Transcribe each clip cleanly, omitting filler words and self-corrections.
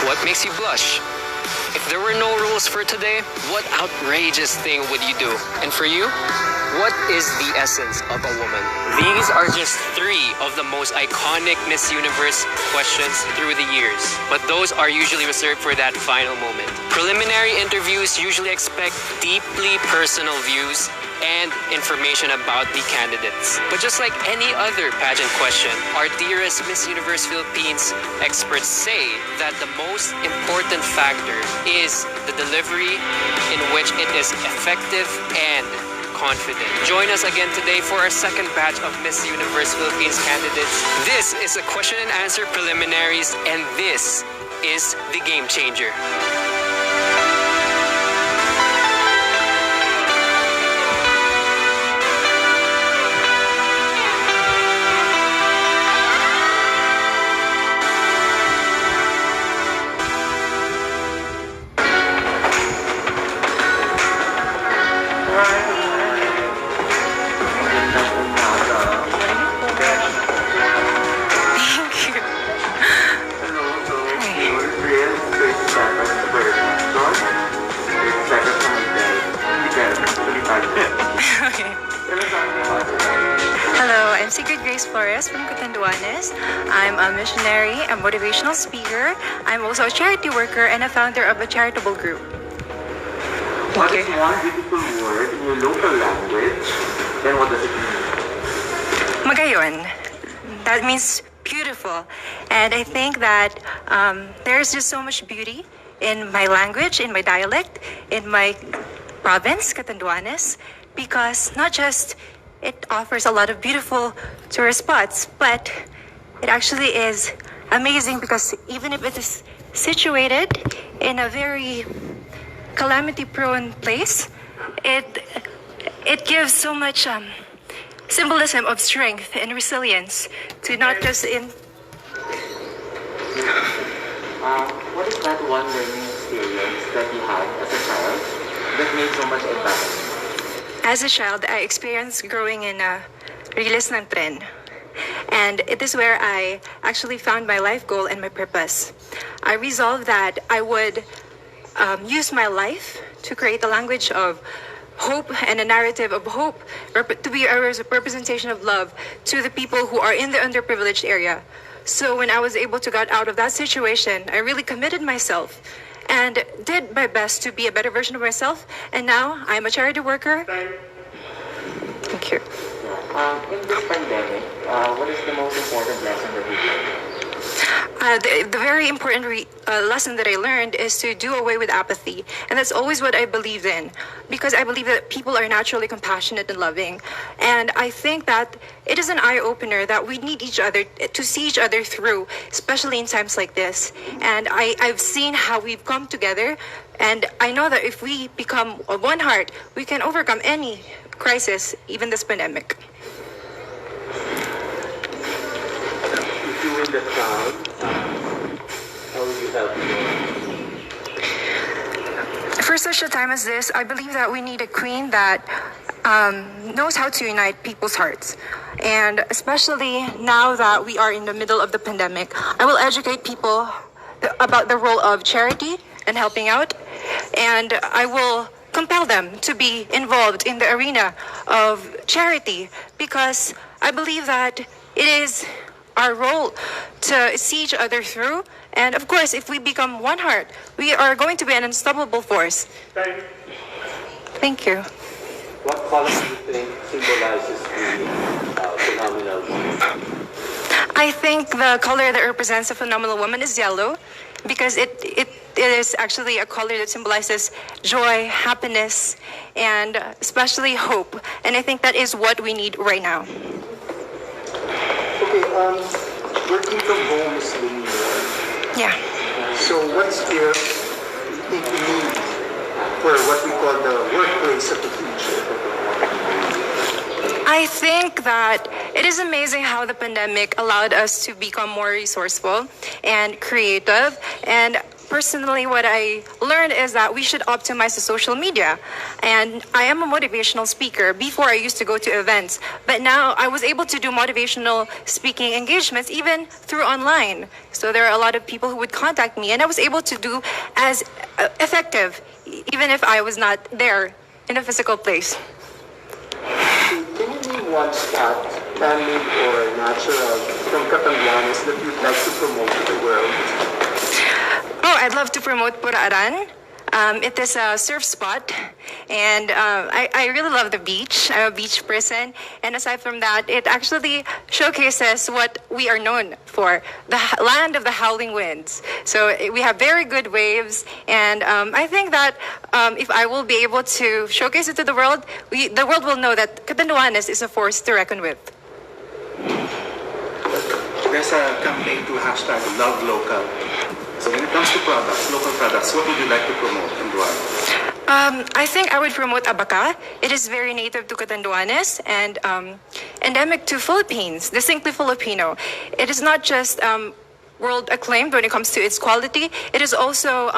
What makes you blush? If there were no rules for today, what outrageous thing would you do? And for you, what is the essence of a woman? These are just 3 of the most iconic Miss Universe questions through the years. But those are usually reserved for that final moment. Preliminary interviews usually expect deeply personal views and information about the candidates. But just like any other pageant question, our dearest Miss Universe Philippines experts say that the most important factor is the delivery in which it is effective and confident. Join us again today for our second batch of Miss Universe Philippines candidates. This is a question and answer preliminaries, and this is the game changer. Hello, I'm Sigrid Grace Flores from Catanduanes. I'm a missionary, a motivational speaker. I'm also a charity worker and a founder of a charitable group. What is one beautiful word in your local language? Then what does it mean? Magayon. That means beautiful. And I think that there's just so much beauty in my language, in my dialect, in my province, Catanduanes, because not just it offers a lot of beautiful tourist spots, but it actually is amazing because even if it is situated in a very calamity-prone place, it gives so much symbolism of strength and resilience to not just in. What is that one learning experience that you had as a child that made so much impact? As a child, I experienced growing in a Riles ng Tren. And it is where I actually found my life goal and my purpose. I resolved that I would use my life to create a language of hope and a narrative of hope to be a representation of love to the people who are in the underprivileged area. So when I was able to get out of that situation, I really committed myself and did my best to be a better version of myself. And now I'm a charity worker. Thank you. In this pandemic, what is the most important lesson that you learned? The very important lesson that I learned is to do away with apathy. And that's always what I believed in, because I believe that people are naturally compassionate and loving. And I think that it is an eye-opener that we need each other to see each other through, especially in times like this. And I've seen how we've come together. And I know that if we become one heart, we can overcome any crisis, even this pandemic. If you win the crown, how will you help me? For such a time as this, I believe that we need a queen that knows how to unite people's hearts. And especially now that we are in the middle of the pandemic, I will educate people about the role of charity and helping out. And I will compel them to be involved in the arena of charity, because I believe that it is our role to see each other through. And of course, if we become one heart, we are going to be an unstoppable force. Thank you. What color do you think symbolizes the phenomenal woman? I think the color that represents a phenomenal woman is yellow, because it is actually a color that symbolizes joy, happiness, and especially hope. And I think that is what we need right now. Okay, working from home is really hard. Yeah. So what skill do you think you need for what we call the workplace of the future? I think that it is amazing how the pandemic allowed us to become more resourceful and creative. And personally, what I learned is that we should optimize the social media. And I am a motivational speaker. Before, I used to go to events, but now I was able to do motivational speaking engagements even through online. So there are a lot of people who would contact me, and I was able to do as effective, even if I was not there in a physical place. Can you name one spot, man-made or natural, from Catanduanes that you'd like to promote to the world? Oh, I'd love to promote Puraaran. It is a surf spot, and I really love the beach. I'm a beach person, and aside from that, it actually showcases what we are known for, the land of the howling winds. So we have very good waves, and I think that if I will be able to showcase it to the world will know that Catanduanes is a force to reckon with. There's a campaign to hashtag Love Local. So when it comes to products, local products, what would you like to promote and why? I think I would promote abaca. It is very native to Catanduanes and endemic to Philippines, distinctly Filipino. It is not just world acclaimed when it comes to its quality. It is also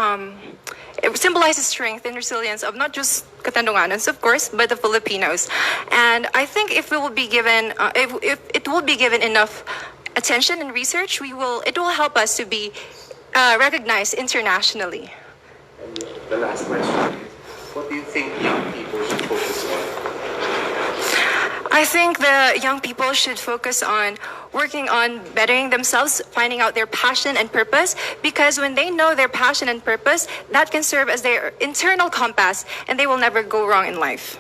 it symbolizes strength and resilience of not just Catanduanes, of course, but the Filipinos. And I think if it will be given, if it will be given enough attention and research, it will help us to be recognized internationally. The last question is, what do you think young people should focus on? I think the young people should focus on working on bettering themselves, finding out their passion and purpose, because when they know their passion and purpose, that can serve as their internal compass, and they will never go wrong in life.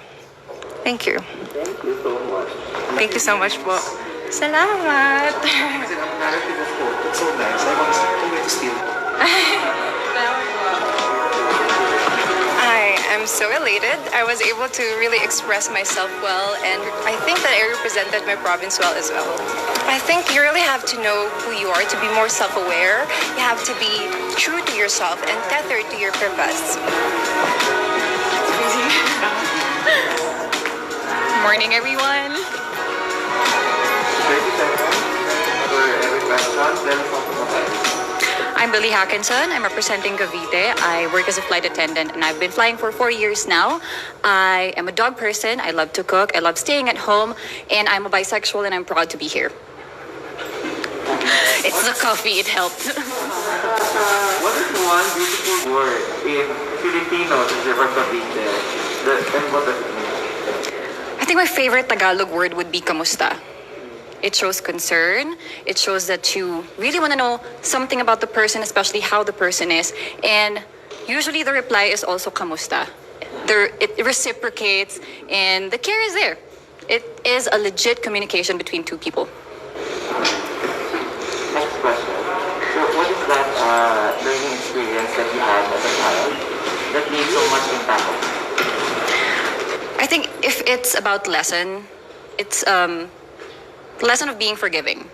Thank you. Thank you so much. Thank you so much po. Salamat. Kasi ang narrative of quote, it's so nice. I want to steal. I am so elated. I was able to really express myself well, and I think that I represented my province well as well. I think you really have to know who you are to be more self-aware. You have to be true to yourself and tethered to your purpose. Morning, everyone. 30 seconds for every question, then talk about it. I'm Billy Hackinson. I'm representing Cavite. I work as a flight attendant, and I've been flying for 4 years now. I am a dog person. I love to cook. I love staying at home, and I'm a bisexual, and I'm proud to be here. It's the coffee. It helped. What is one beautiful word in Filipino to Zebra Cavite? And what does it mean? I think my favorite Tagalog word would be kamusta. It shows concern. It shows that you really want to know something about the person, especially how the person is. And usually the reply is also kamusta. It reciprocates, and the care is there. It is a legit communication between two people. Next question. So what is that learning experience that you had as a child that made so much impact on you? I think if it's about lesson, it's the lesson of being forgiving.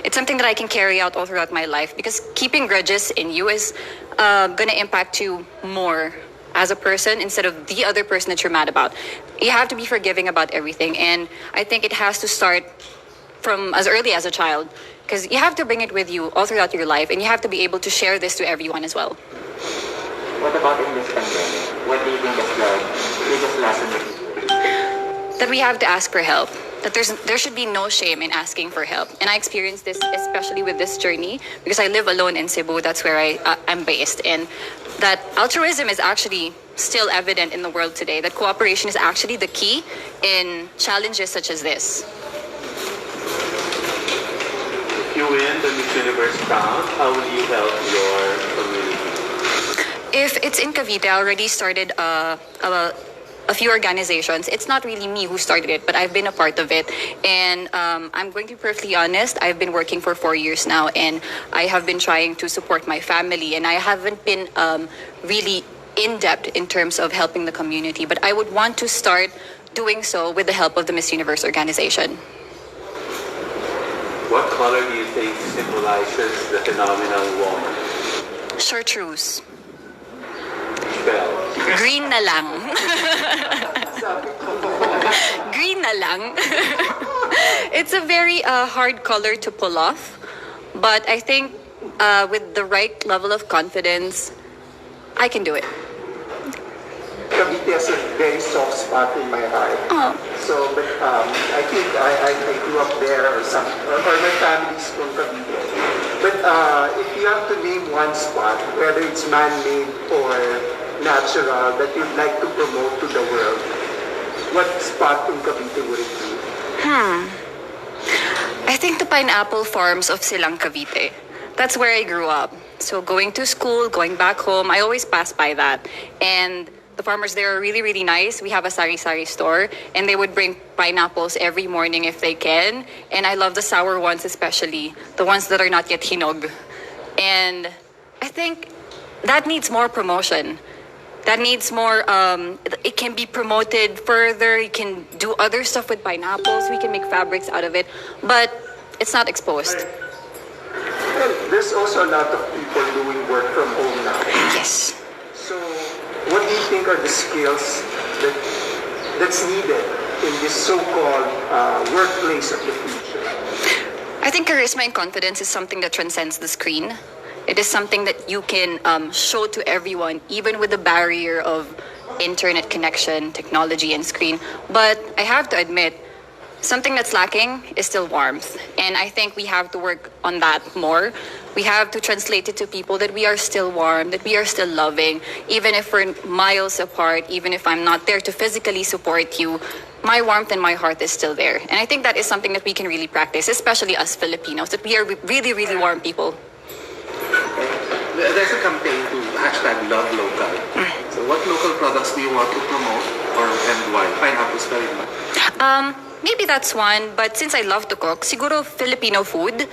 It's something that I can carry out all throughout my life, because keeping grudges in you is going to impact you more as a person instead of the other person that you're mad about. You have to be forgiving about everything, and I think it has to start from as early as a child, because you have to bring it with you all throughout your life, and you have to be able to share this to everyone as well. What about in this pandemic? What do you think is the biggest lesson that you learned? That we have to ask for help. That there should be no shame in asking for help. And I experienced this especially with this journey because I live alone in Cebu. That's where I'm based. And that altruism is actually still evident in the world today. That cooperation is actually the key in challenges such as this. If you win the Miss Universe crown, how will you help your community? If it's in Cavite, I already started a few organizations. It's not really me who started it, but I've been a part of it. And I'm going to be perfectly honest, I've been working for 4 years now, and I have been trying to support my family, and I haven't been really in-depth in terms of helping the community, but I would want to start doing so with the help of the Miss Universe organization. What color do you think symbolizes the phenomenal woman? Chartreuse. Spell. Green na lang. Green na lang. It's a very hard color to pull off, but I think with the right level of confidence, I can do it. Cavite has a very soft spot in my heart. Oh. So, but I think I grew up there or my family's from Cavite. But if you have to name one spot, whether it's man-made or natural, that you'd like to promote to the world, what spot in Cavite would it be? I think the pineapple farms of Silang Cavite. That's where I grew up. So going to school, going back home, I always pass by that. And the farmers there are really, really nice. We have a sari-sari store, and they would bring pineapples every morning if they can. And I love the sour ones especially, the ones that are not yet hinog. And I think that needs more promotion. That needs more, it can be promoted further. You can do other stuff with pineapples. We can make fabrics out of it, but it's not exposed. Well, there's also a lot of people doing work from home now. Yes. So, what do you think are the skills that's needed in this so-called workplace of the future? I think charisma and confidence is something that transcends the screen. It is something that you can show to everyone, even with the barrier of internet connection, technology, and screen. But I have to admit, something that's lacking is still warmth. And I think we have to work on that more. We have to translate it to people that we are still warm, that we are still loving, even if we're miles apart, even if I'm not there to physically support you, my warmth and my heart is still there. And I think that is something that we can really practice, especially us Filipinos, that we are really, really warm people. There's a campaign to hashtag love local. So what local products do you want to promote and why? Pineapples very much. Maybe that's one, but since I love to cook, siguro Filipino food.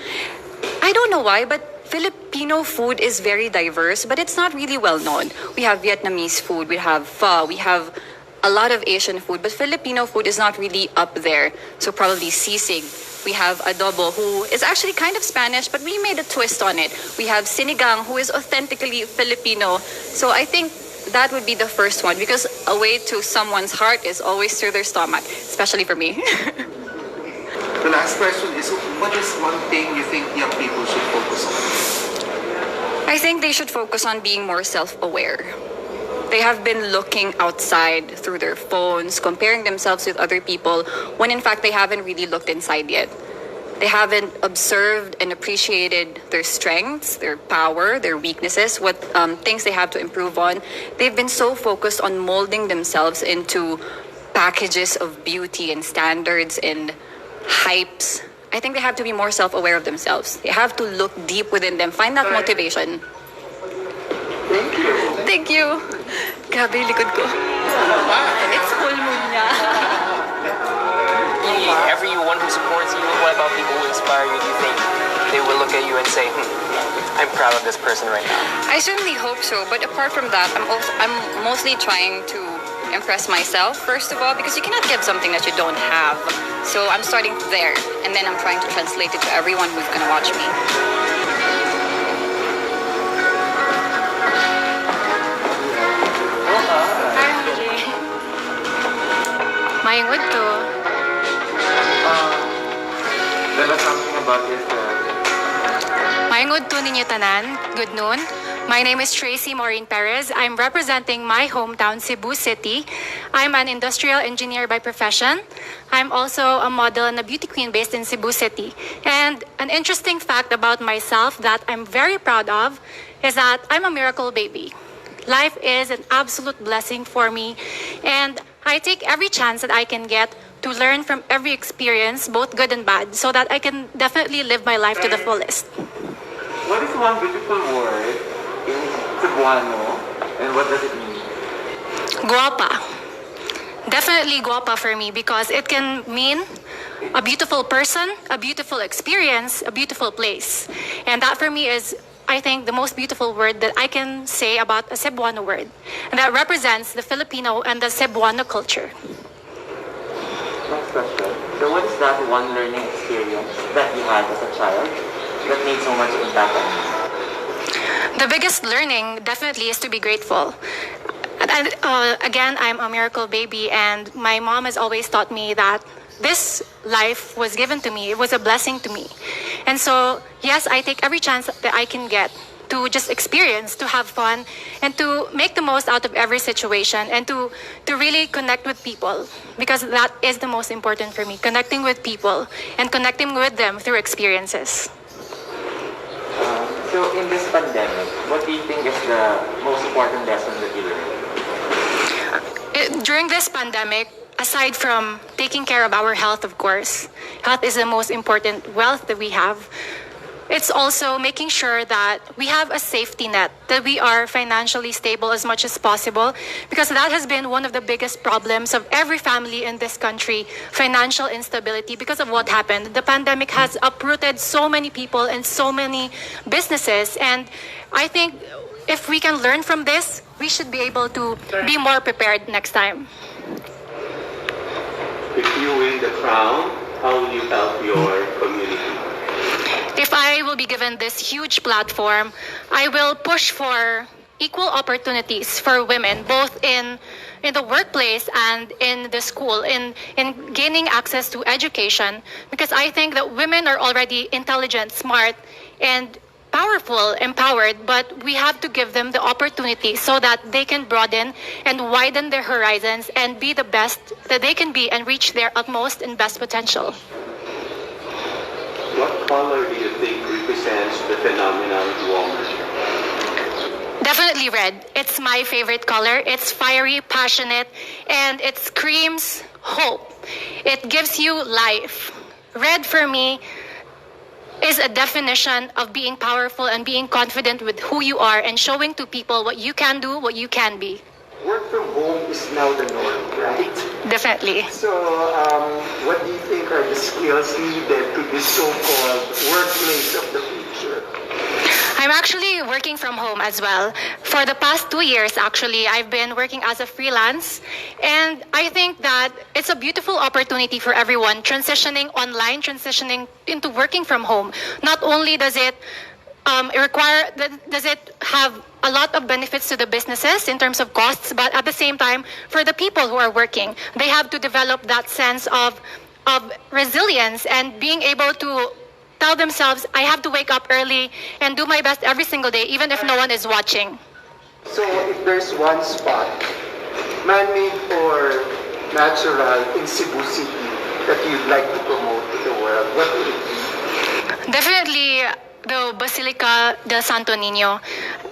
I don't know why, but Filipino food is very diverse, but it's not really well known. We have Vietnamese food, we have pho, we have a lot of Asian food, but Filipino food is not really up there. So probably sisig. We have adobo, who is actually kind of Spanish, but we made a twist on it. We have sinigang, who is authentically Filipino. So I think that would be the first one, because a way to someone's heart is always through their stomach, especially for me. The last question is, what is one thing you think young people should focus on? I think they should focus on being more self-aware. They have been looking outside through their phones, comparing themselves with other people, when in fact they haven't really looked inside yet. They haven't observed and appreciated their strengths, their power, their weaknesses, what things they have to improve on. They've been so focused on molding themselves into packages of beauty and standards and hypes. I think they have to be more self-aware of themselves. They have to look deep within them, find that motivation. Thank you. Thank you. Grabe yung likod ko. It's full moon niya. Everyone who supports you, what about people who inspire you? Do you think they will look at you and say, I'm proud of this person right now? I certainly hope so, but apart from that, I'm mostly trying to impress myself, first of all, because you cannot give something that you don't have. So I'm starting there, and then I'm trying to translate it to everyone who's gonna watch me. Mayong to. Tell us something about this. Mayong to ninyo tanan. Good noon. My name is Tracy Maureen Perez. I'm representing my hometown, Cebu City. I'm an industrial engineer by profession. I'm also a model and a beauty queen based in Cebu City. And an interesting fact about myself that I'm very proud of is that I'm a miracle baby. Life is an absolute blessing for me, and I take every chance that I can get to learn from every experience, both good and bad, so that I can definitely live my life to the fullest. What is one beautiful word in Cebuano and what does it mean? Guapa. Definitely guapa for me, because it can mean a beautiful person, a beautiful experience, a beautiful place. And that for me is, I think, the most beautiful word that I can say about a Cebuano word. And that represents the Filipino and the Cebuano culture. Next question. So what is that one learning experience that you had as a child that made so much impact on you? The biggest learning definitely is to be grateful. And again, I'm a miracle baby, and my mom has always taught me that this life was given to me. It was a blessing to me. And so, yes, I take every chance that I can get to just experience, to have fun, and to make the most out of every situation, and to really connect with people, because that is the most important for me, connecting with people and connecting with them through experiences. So in this pandemic, what do you think is the most important lesson that you learned? During this pandemic, aside from taking care of our health, of course, health is the most important wealth that we have. It's also making sure that we have a safety net, that we are financially stable as much as possible, because that has been one of the biggest problems of every family in this country, financial instability, because of what happened. The pandemic has uprooted so many people and so many businesses, and I think if we can learn from this, we should be able to be more prepared next time. If you win the crown, how will you help your community? If I will be given this huge platform, I will push for equal opportunities for women, both in the workplace and in the school, in gaining access to education, because I think that women are already intelligent, smart, and powerful, empowered, but we have to give them the opportunity so that they can broaden and widen their horizons and be the best that they can be and reach their utmost and best potential. What color do you think represents the phenomenal woman? Definitely red. It's my favorite color. It's fiery, passionate, and it screams hope. It gives you life. Red for me is a definition of being powerful and being confident with who you are and showing to people what you can do, what you can be. Work from home is now the norm, right? Definitely. So, what do you think are the skills needed to this so-called workplace of the future? I'm actually working from home as well. For the past 2 years, actually, I've been working as a freelance. And I think that it's a beautiful opportunity for everyone transitioning online, transitioning into working from home. Not only does it does it have a lot of benefits to the businesses in terms of costs, but at the same time, for the people who are working, they have to develop that sense of resilience and being able to tell themselves, I have to wake up early and do my best every single day, even if no one is watching. So, if there's one spot, man-made or natural, in Cebu City that you'd like to promote to the world, what would it be? Definitely the Basilica del Santo Niño.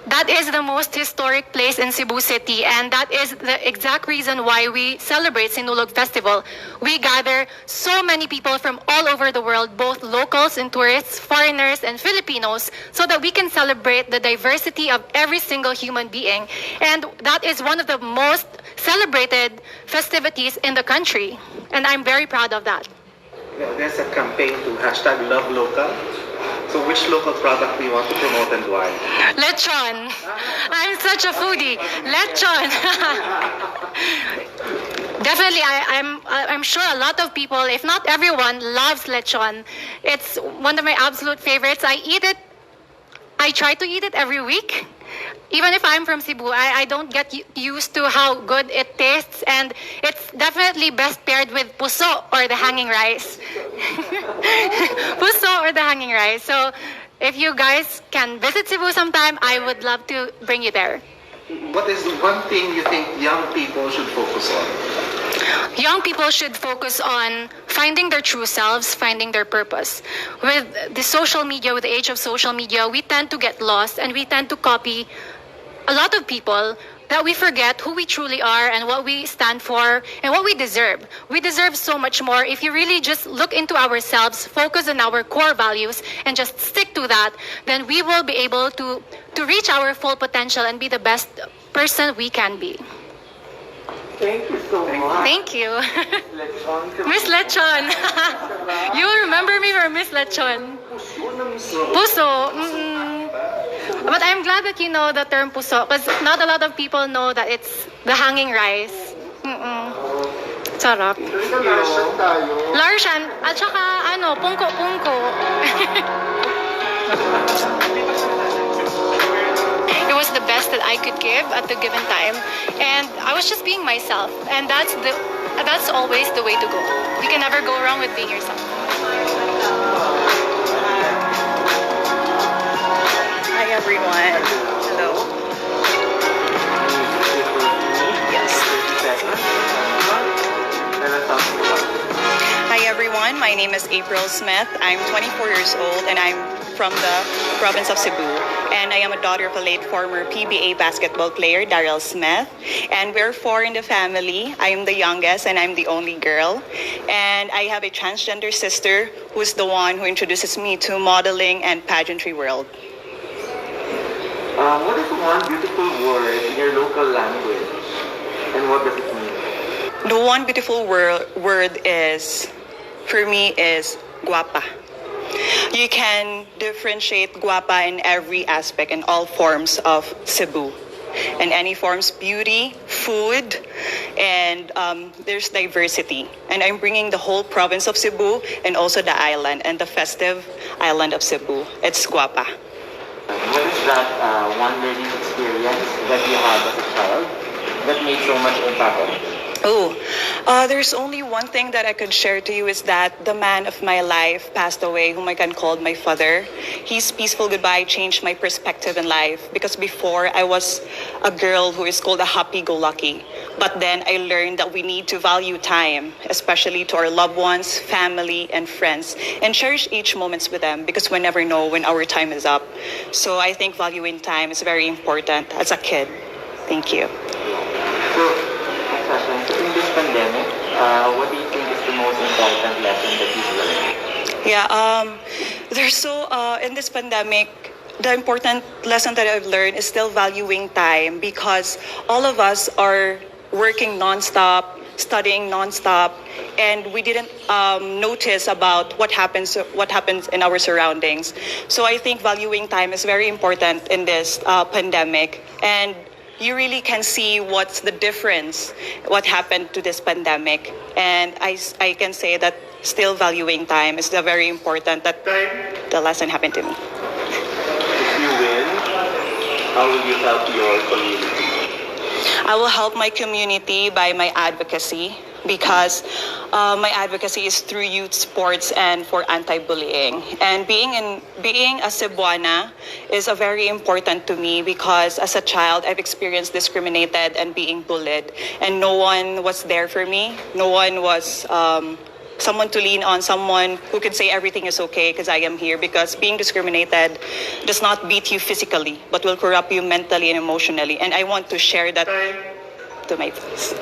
That is the most historic place in Cebu City, and that is the exact reason why we celebrate Sinulog Festival. We gather so many people from all over the world, both locals and tourists, foreigners and Filipinos, so that we can celebrate the diversity of every single human being. And that is one of the most celebrated festivities in the country, and I'm very proud of that. There's a campaign to hashtag love local. So which local product do you want to promote and why? Lechon. I'm such a foodie. Lechon. Definitely, I'm sure a lot of people, if not everyone, loves lechon. It's one of my absolute favorites. I eat it. I try to eat it every week. Even if I'm from Cebu, I don't get used to how good it tastes, and it's definitely best paired with puso or the hanging rice. Puso or the hanging rice. So if you guys can visit Cebu sometime, I would love to bring you there. What is the one thing you think young people should focus on? Young people should focus on finding their true selves, finding their purpose. With the social media, with the age of social media, we tend to get lost and we tend to copy a lot of people that we forget who we truly are and what we stand for and what we deserve. We deserve so much more. If you really just look into ourselves, focus on our core values, and just stick to that, then we will be able to reach our full potential and be the best person we can be. Thank you so much. Thank you. Lechon. Miss Lechon. You remember me for Miss Lechon. Puso. But I'm glad that you know the term puso, because not a lot of people know that it's the hanging rice. Sarap. Larshan tayo. Larshan. At saka, pungko-pungko. It was the best that I could give at the given time, and I was just being myself, and that's always the way to go. You can never go wrong with being yourself. everyone. Hello. Yes. Hi everyone, my name is April Smith. I'm 24 years old and I'm from the province of Cebu. And I am a daughter of a late former PBA basketball player, Daryl Smith. And we're four in the family. I am the youngest and I'm the only girl. And I have a transgender sister who's the one who introduces me to modeling and pageantry world. What is one beautiful word in your local language? And what does it mean? The one beautiful word is, for me, is guapa. You can differentiate guapa in every aspect, in all forms of Cebu. In any forms, beauty, food, and there's diversity. And I'm bringing the whole province of Cebu and also the island and the festive island of Cebu. It's guapa. What is that one learning experience that you had as a child that made so much impact on you? There's only one thing that I could share to you is that the man of my life passed away, whom I can call my father. His peaceful goodbye changed my perspective in life because before I was a girl who is called a happy-go-lucky. But then I learned that we need to value time, especially to our loved ones, family, and friends, and cherish each moments with them because we never know when our time is up. So I think valuing time is very important as a kid. Thank you. So, in this pandemic, what do you think is the most important lesson that you've learned? In this pandemic, the important lesson that I've learned is still valuing time because all of us are working nonstop, studying nonstop, and we didn't notice about what happens in our surroundings. So I think valuing time is very important in this pandemic, and you really can see what's the difference, what happened to this pandemic. And I can say that still valuing time is the very important that the lesson happened to me. If you win, how will you help your community? I will help my community by my advocacy because my advocacy is through youth sports and for anti-bullying. And being a Cebuana is a very important to me because as a child I've experienced discriminated and being bullied, and no one was there for me. No one was someone to lean on, someone who could say everything is okay because I am here, because being discriminated does not beat you physically but will corrupt you mentally and emotionally, and I want to share that to my friends.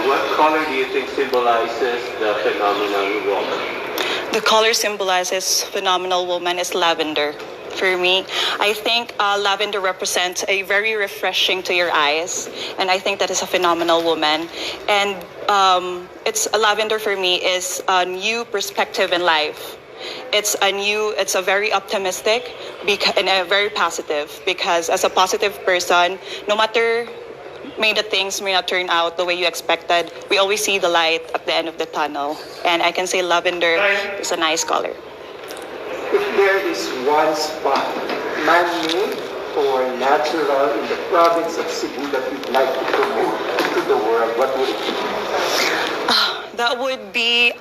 What color do you think symbolizes the phenomenal woman? The color symbolizes phenomenal woman is lavender. For me, I think lavender represents a very refreshing to your eyes, and I think that is a phenomenal woman. And it's lavender for me is a new perspective in life. It's a very optimistic and a very positive, because as a positive person, no matter may the things may not turn out the way you expected, we always see the light at the end of the tunnel. And I can say lavender is a nice color. If there is one spot, man-made or natural, in the province of Cebu that you'd like to promote to the world, what would it be? That would be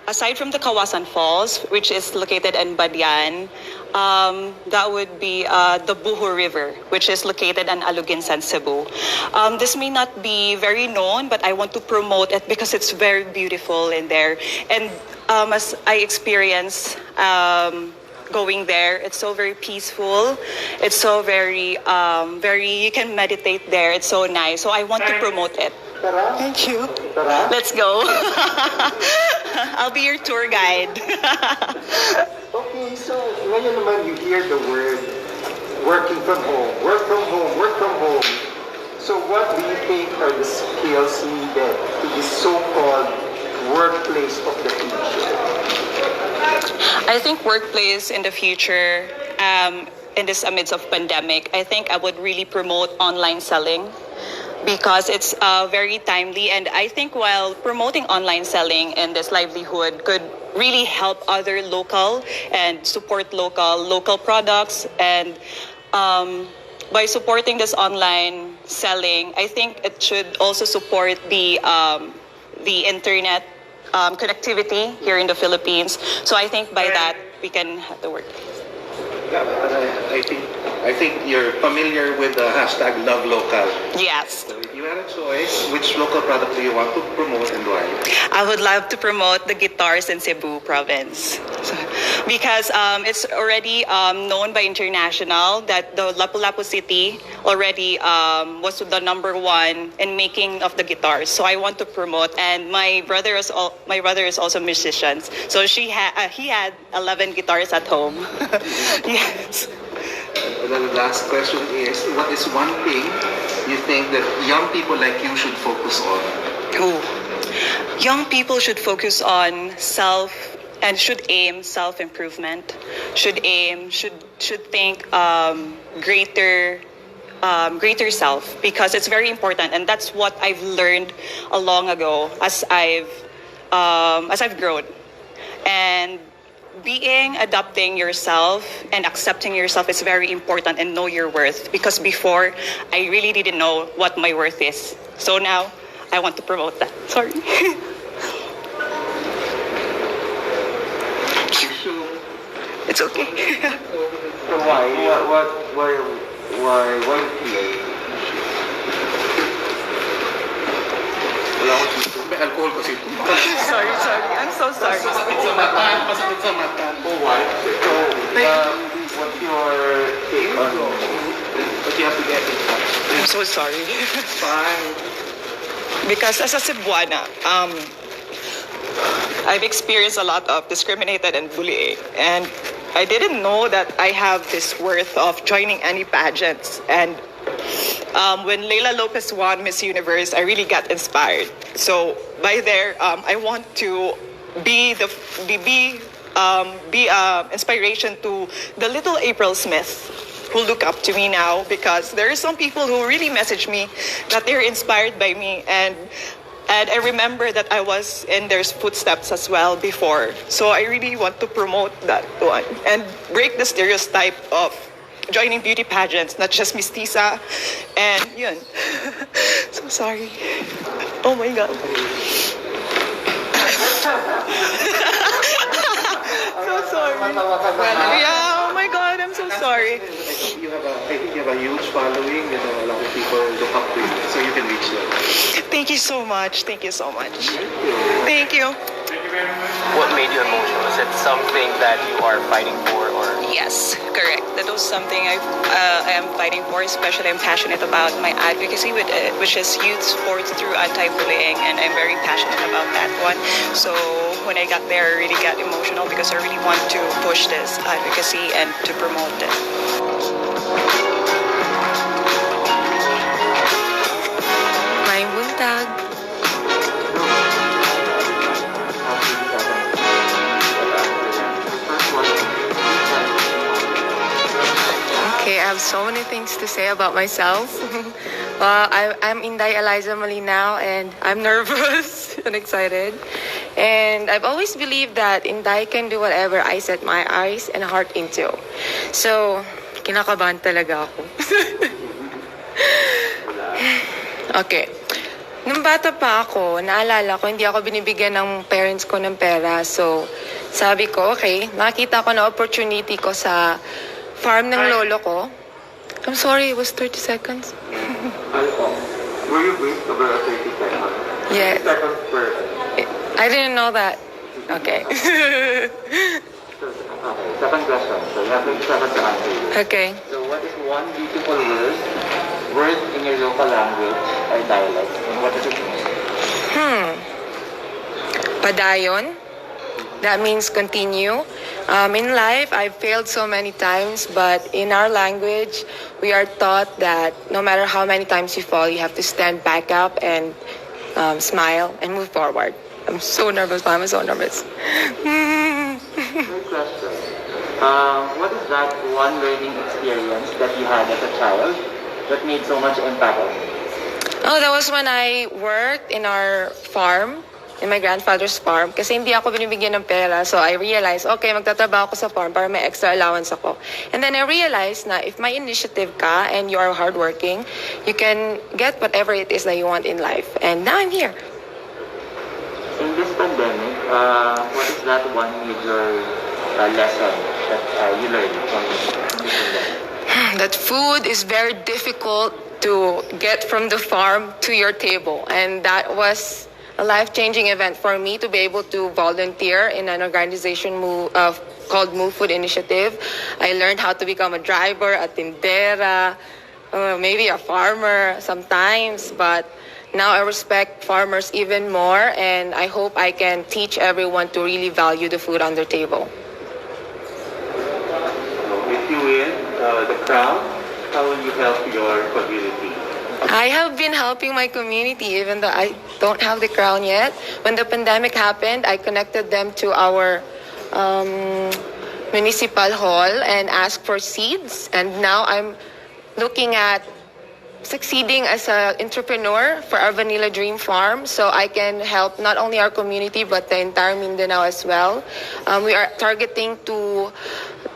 aside from the Kawasan Falls, which is located in Badian, that would be the Buho River, which is located in Aluginsan, Cebu. This may not be very known, but I want to promote it because it's very beautiful in there. And as I experience going there, it's so very peaceful. It's so very, you can meditate there. It's so nice. So I want to promote it. Thank you. Let's go. I'll be your tour guide. Okay, so ngayon naman you hear the word working from home, work from home, work from home. So what do you think are the skills needed to this so-called workplace of the future? I think workplace in the future, in this amidst of pandemic, I think I would really promote online selling, because it's very timely, and I think while promoting online selling and this livelihood could really help other local and support local products, and by supporting this online selling, I think it should also support the internet connectivity here in the Philippines. So I think by that we can have the work. Yeah, but I think you're familiar with the hashtag Love Local. Yes. So if you had a choice, which local product do you want to promote and why? I would love to promote the guitars in Cebu province. Because it's already known by international that the Lapu-Lapu city already was the #1 in making of the guitars. So I want to promote, and my brother is also musician. So he had 11 guitars at home. Yes. And then the last question is, what is one thing you think that young people like you should focus on? Ooh. Young people should focus on should aim self-improvement, should think greater self, because it's very important, and that's what I've learned a long ago as I've grown. And adapting yourself and accepting yourself is very important, and know your worth, because before I really didn't know what my worth is. So now I want to promote that. Sorry. It's okay. So why play? May alcohol kasi ito. sorry. I'm so sorry. Masakit sa mata. Oh, why? So, what's your take on But you have to get it. I'm so sorry. Fine. Because as a Cebuana, I've experienced a lot of discriminated and bullying, and I didn't know that I have this worth of joining any pageants. And when Leila Lopez won Miss Universe, I really got inspired. So by there, I want to be inspiration to the little April Smith who look up to me now, because there are some people who really message me that they're inspired by me, and I remember that I was in their footsteps as well before. So I really want to promote that one and break the stereotype of joining beauty pageants, not just Miss Tisa, and yun. So sorry. Oh my God. So sorry. Yeah, oh my God, I'm so sorry. I think you have a huge following. You know, a lot of people look up to you, so you can reach them. Thank you so much. Thank you so much. Thank you. What made you emotional? Is it something that you are fighting for, or? Yes, correct. That was something I am fighting for. Especially, I'm passionate about my advocacy, which is youth sports through anti-bullying, and I'm very passionate about that one. So when I got there, I really got emotional because I really want to push this advocacy and to promote it. May buntag. Okay, I have so many things to say about myself. I'm Inday Eliza Malinaw, and I'm nervous and excited. And I've always believed that Inday can do whatever I set my eyes and heart into. So, kinakabahan talaga ako. Okay. Nung bata pa ako, naalala ko, hindi ako binibigyan ng parents ko ng pera. So, sabi ko, okay, nakita ko na opportunity ko sa farm ng lolo ko. I'm sorry, it was 30 seconds. Were you briefed over a 30 seconds? Yeah. Seconds per. I didn't know that. Okay. Okay, second question. So you have 30 seconds to answer. Okay. So what is one beautiful word in your local language or dialect? And what does it mean? Padayon. That means continue. In life, I've failed so many times, but in our language, we are taught that no matter how many times you fall, you have to stand back up and smile and move forward. I'm so nervous, Mom. I'm so nervous. Good question. What is that one learning experience that you had as a child that made so much impact on you? Oh, that was when I worked in our farm, in my grandfather's farm, kasi hindi ako binibigyan ng pera. So I realized, okay, magtatrabaho ako sa farm para may extra allowance ako. And then I realized na if may initiative ka and you are hardworking, you can get whatever it is that you want in life. And now I'm here. In this pandemic, what is that one major lesson that you learned from this? That food is very difficult to get from the farm to your table. And that was a life-changing event for me to be able to volunteer in an organization called Move Food Initiative. I learned how to become a driver, a tindera, maybe a farmer sometimes, but now I respect farmers even more, and I hope I can teach everyone to really value the food on their table. If you win the crown, how will you help your community? I have been helping my community even though I don't have the crown yet. When the pandemic happened, I connected them to our municipal hall and asked for seeds, and now I'm looking at succeeding as an entrepreneur for our Vanilla Dream Farm, so I can help not only our community but the entire Mindanao as well. We are targeting to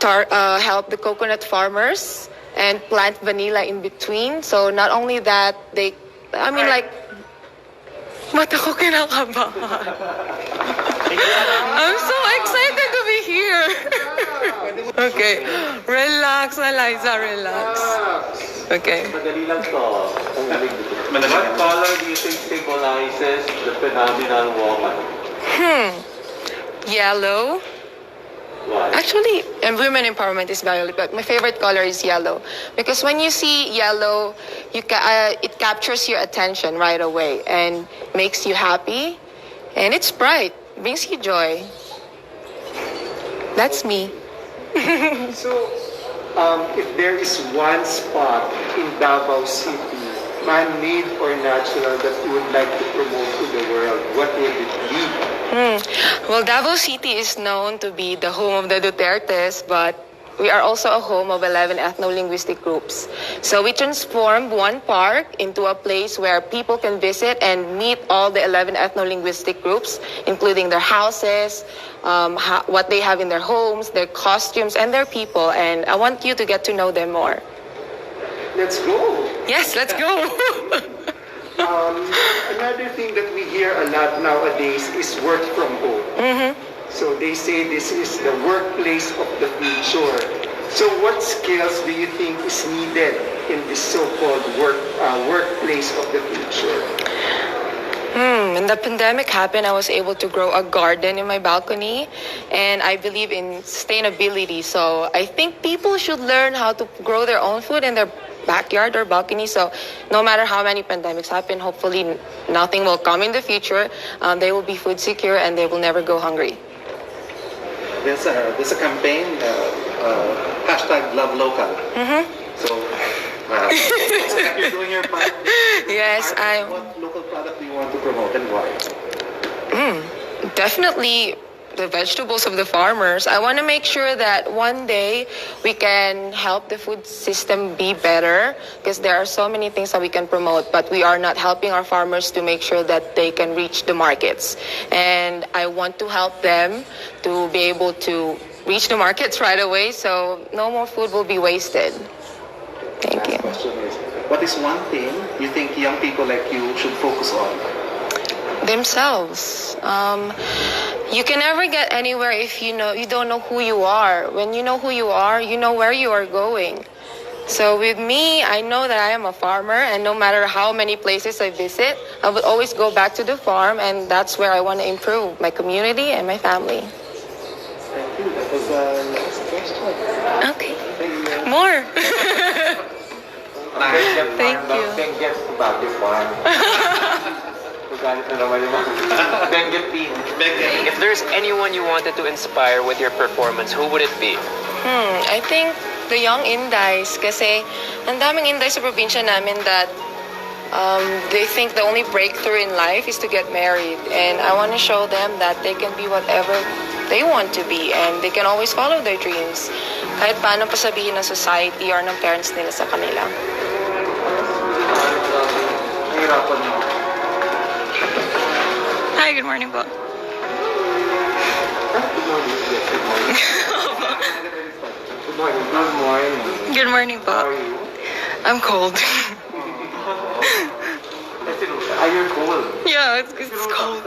help the coconut farmers and plant vanilla in between. So not only that, mata ko kinakabahan. I'm so excited to be here. Okay, relax, Eliza, relax. Okay. Madali lang to. What color do you think symbolizes the phenomenal woman? Yellow. Why? Actually, and women empowerment is violet, but my favorite color is yellow. Because when you see yellow, it captures your attention right away and makes you happy. And it's bright, brings you joy. That's me. So, if there is one spot in Davao City, man-made or natural, that you would like to promote to the world, what would it be? Well, Davao City is known to be the home of the Dutertes, but we are also a home of 11 ethno-linguistic groups. So we transformed one park into a place where people can visit and meet all the 11 ethno-linguistic groups, including their houses, what they have in their homes, their costumes, and their people. And I want you to get to know them more. Let's go. Yes, let's go. Another thing that we hear a lot nowadays is work from home. So they say this is the workplace of the future. So what skills do you think is needed in this so-called workplace of the future? When the pandemic happened, I was able to grow a garden in my balcony, and I believe in sustainability. So I think people should learn how to grow their own food in their backyard or balcony. So no matter how many pandemics happen, hopefully nothing will come in the future. They will be food secure and they will never go hungry. There's a campaign, hashtag Love Local. So, you're doing your part. Yes, What local product do you want to promote and why? Definitely the vegetables of the farmers. I want to make sure that one day we can help the food system be better, because there are so many things that we can promote, but we are not helping our farmers to make sure that they can reach the markets. And I want to help them to be able to reach the markets right away, so no more food will be wasted. Thank you. Last question is, what is one thing you think young people like you should focus on? Themselves. You can never get anywhere if you don't know who you are. When you know who you are, you know where you are going. So with me, I know that I am a farmer, and no matter how many places I visit, I would always go back to the farm, and that's where I want to improve my community and my family. Thank you. That was the last question. Okay. More. Thank you. Benguet to Baguio Farm. Magalit na naman yung Benguet team. If there's anyone you wanted to inspire with your performance, who would it be? I think the young Indays, kasi ang daming Inday sa probinsya namin that they think the only breakthrough in life is to get married. And I want to show them that they can be whatever they want to be, and they can always follow their dreams. Kahit paano pa sabihin ng society or ng parents nila sa kanila. Hi, good morning po. Good morning. Good morning po. How are you? I'm cold. Are you cold? Yeah, it's cold.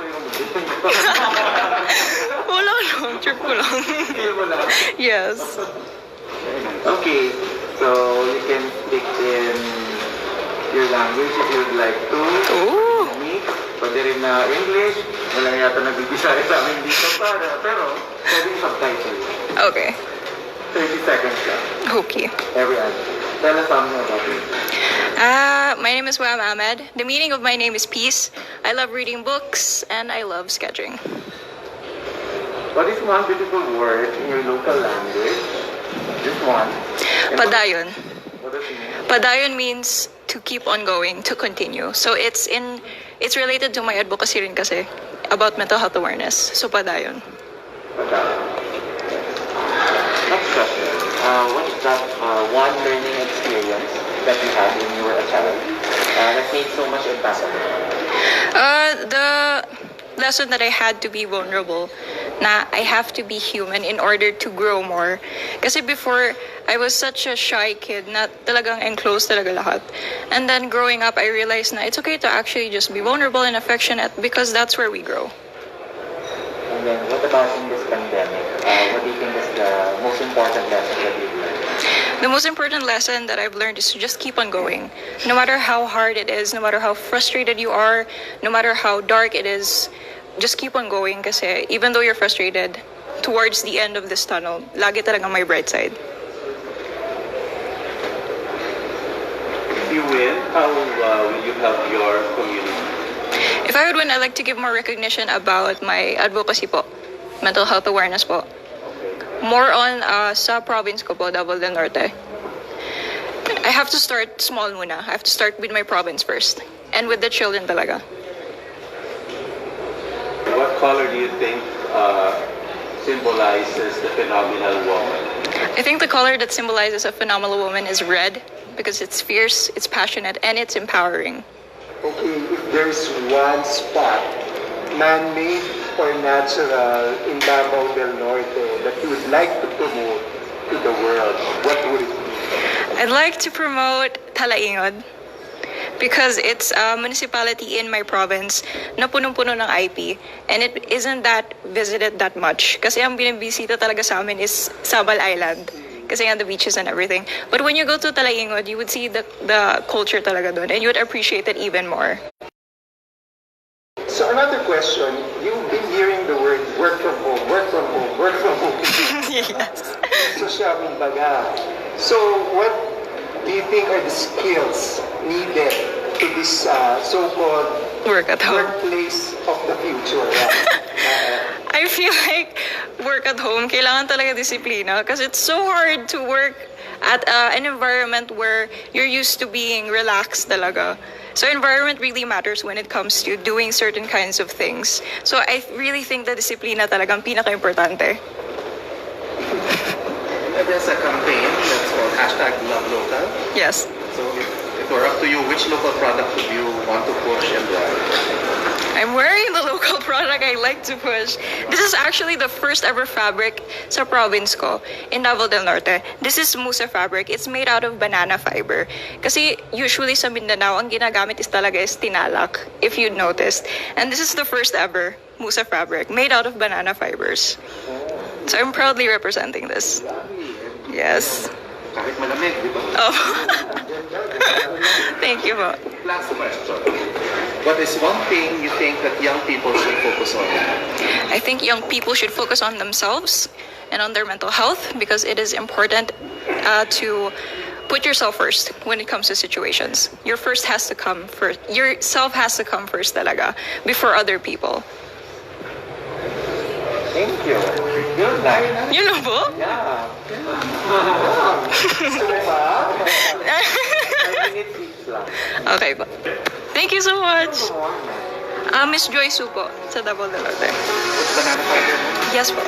Wala lang, trip ko lang. Feel mo lang. Yes. Okay, so you can speak in your language if you'd like to. Ooh. Me, pwede rin na English. Wala yata nagbibisaya sa amin dito pero pwede yung subtitle. Okay. 30 seconds lang. Okay. Every answer. Tell us something about it. My name is Waham Ahmed. The meaning of my name is peace. I love reading books and I love sketching. What is one beautiful word in your local language? Just one. And Padayon. What does it mean? Padayon means to keep on going, to continue. So it's related to my advocacy rin kasi about mental health awareness. So padayon. Padayon. Next question. What is that one learning experience that you had when you were a child that made so much impact on you? The lesson that I had to be vulnerable, na I have to be human in order to grow more. Kasi before, I was such a shy kid na talagang enclosed talaga lahat. And then growing up, I realized na it's okay to actually just be vulnerable and affectionate because that's where we grow. And then what about in this pandemic? What do you think is the most important lesson that you've learned? The most important lesson that I've learned is to just keep on going. No matter how hard it is, no matter how frustrated you are, no matter how dark it is, just keep on going kasi even though you're frustrated, towards the end of this tunnel, lagi talaga may bright side. If you win, how will you help your community? If I would win, I'd like to give more recognition about my advocacy po, mental health awareness po. More on sa province ko po, Davao del Norte. I have to start small muna. I have to start with my province first. And with the children talaga. What color do you think symbolizes the phenomenal woman? I think the color that symbolizes a phenomenal woman is red because it's fierce, it's passionate, and it's empowering. Okay, if there's one spot, man-made or natural, in Davao del Norte that you would like to promote to the world, what would it be? I'd like to promote Talaingod because it's a municipality in my province na punong-puno ng IP and it isn't that visited that much. Kasi ang binibisita talaga sa amin is Sabal Island kasi nga the beaches and everything. But when you go to Talaingod, you would see the culture talaga doon and you would appreciate it even more. So another question, you've been hearing the word work from home, work from home, work from home. Yes. So siya, kumbaga. So what do you think are the skills needed to this so-called Work at home. workplace of the future? I feel like work at home, kailangan talaga disiplina because it's so hard to work at an environment where you're used to being relaxed talaga. So environment really matters when it comes to doing certain kinds of things. So I really think that disiplina talagang pinaka-importante. There's a campaign that's called #LoveLocal. Yes. So if it were up to you, which local product would you want to push and why? I'm wearing the local product I like to push. This is actually the first ever fabric sa province ko in Davao del Norte. This is Musa fabric. It's made out of banana fiber. Kasi usually sa Mindanao, ang ginagamit is talaga is tinalak, if you noticed. And this is the first ever Musa fabric made out of banana fibers. So I'm proudly representing this. Yes. Kahit malamig, di ba? Oh. Thank you po. Last question. What is one thing you think that young people should focus on? I think young people should focus on themselves and on their mental health because it is important to put yourself first when it comes to situations. Yourself has to come first talaga before other people. Thank you. Yun lang. You know po? Yeah. Okay po. Thank you so much. Miss Joy Su po sa Davao del Norte. Banana fiber. Yes po.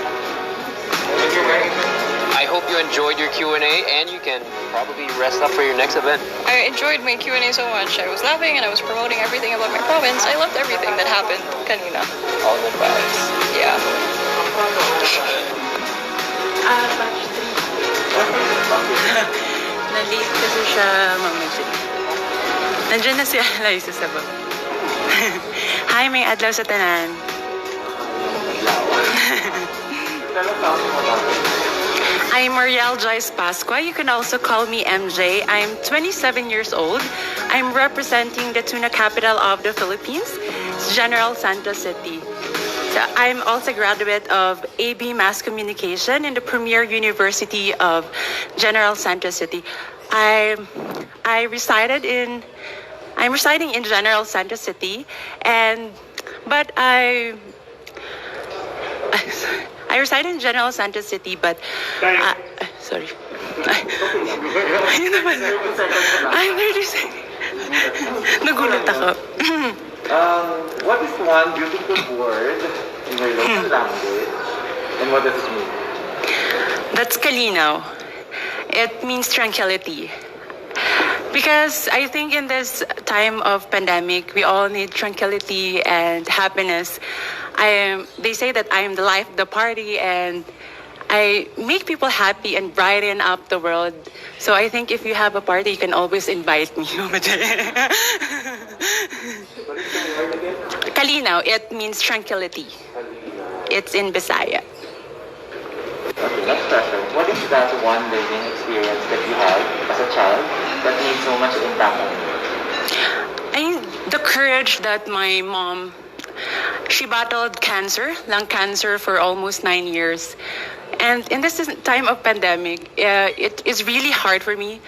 I hope you enjoyed your Q&A and you can probably rest up for your next event. I enjoyed my Q&A so much. I was laughing and I was promoting everything about my province. I loved everything that happened kanina. All good vibes. Yeah. Nandito kasi siya, mamaya. Nandiyan na si Alay sa baba. Hi, may adlaw sa tanan. Tell us something about it. I'm Marielle Joyce Pasqua. You can also call me MJ. I'm 27 years old. I'm representing the tuna capital of the Philippines, General Santos City. So I'm also a graduate of AB Mass Communication in the premier university of General Santos City. I'm residing in General Santos City, but I reside in General Santos City, but sorry. I'm 36. Nagulat ako. What is one beautiful word in your local language, and what does it mean? That's kalinaw. It means tranquility. Because I think in this time of pandemic, we all need tranquility and happiness. They say that I am the life of the party, and I make people happy and brighten up the world. So I think if you have a party, you can always invite me. Kalinaw, it means tranquility. It's in Bisaya. Okay, next question. What is that one learning experience that you had as a child that made so much impact on you? I think the courage that my mom, she battled cancer, lung cancer, for almost 9 years. And in this time of pandemic, it is really hard for me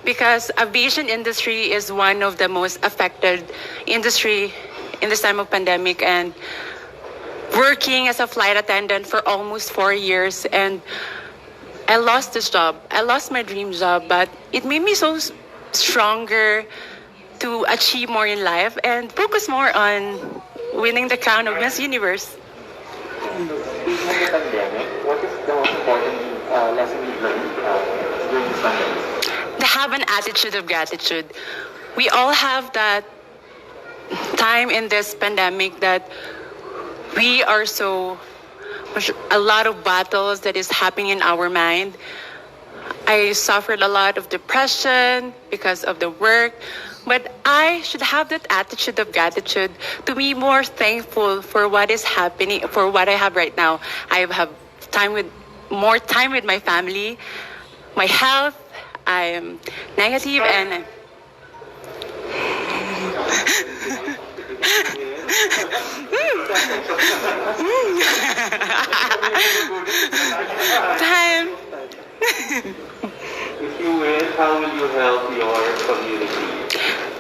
because aviation industry is one of the most affected industry in this time of pandemic, and working as a flight attendant for almost 4 years, and I lost this job. I lost my dream job, but it made me so stronger to achieve more in life and focus more on winning the crown of Miss Universe. Speaking of the pandemic, what is the most important lesson you've learned during this pandemic? To have an attitude of gratitude. We all have that time in this pandemic that we are a lot of battles that is happening in our mind. I suffered a lot of depression because of the work, but I should have that attitude of gratitude to be more thankful for what is happening, for what I have right now. I have more time with my family, my health. I am negative and time. If you win, how will you help your community?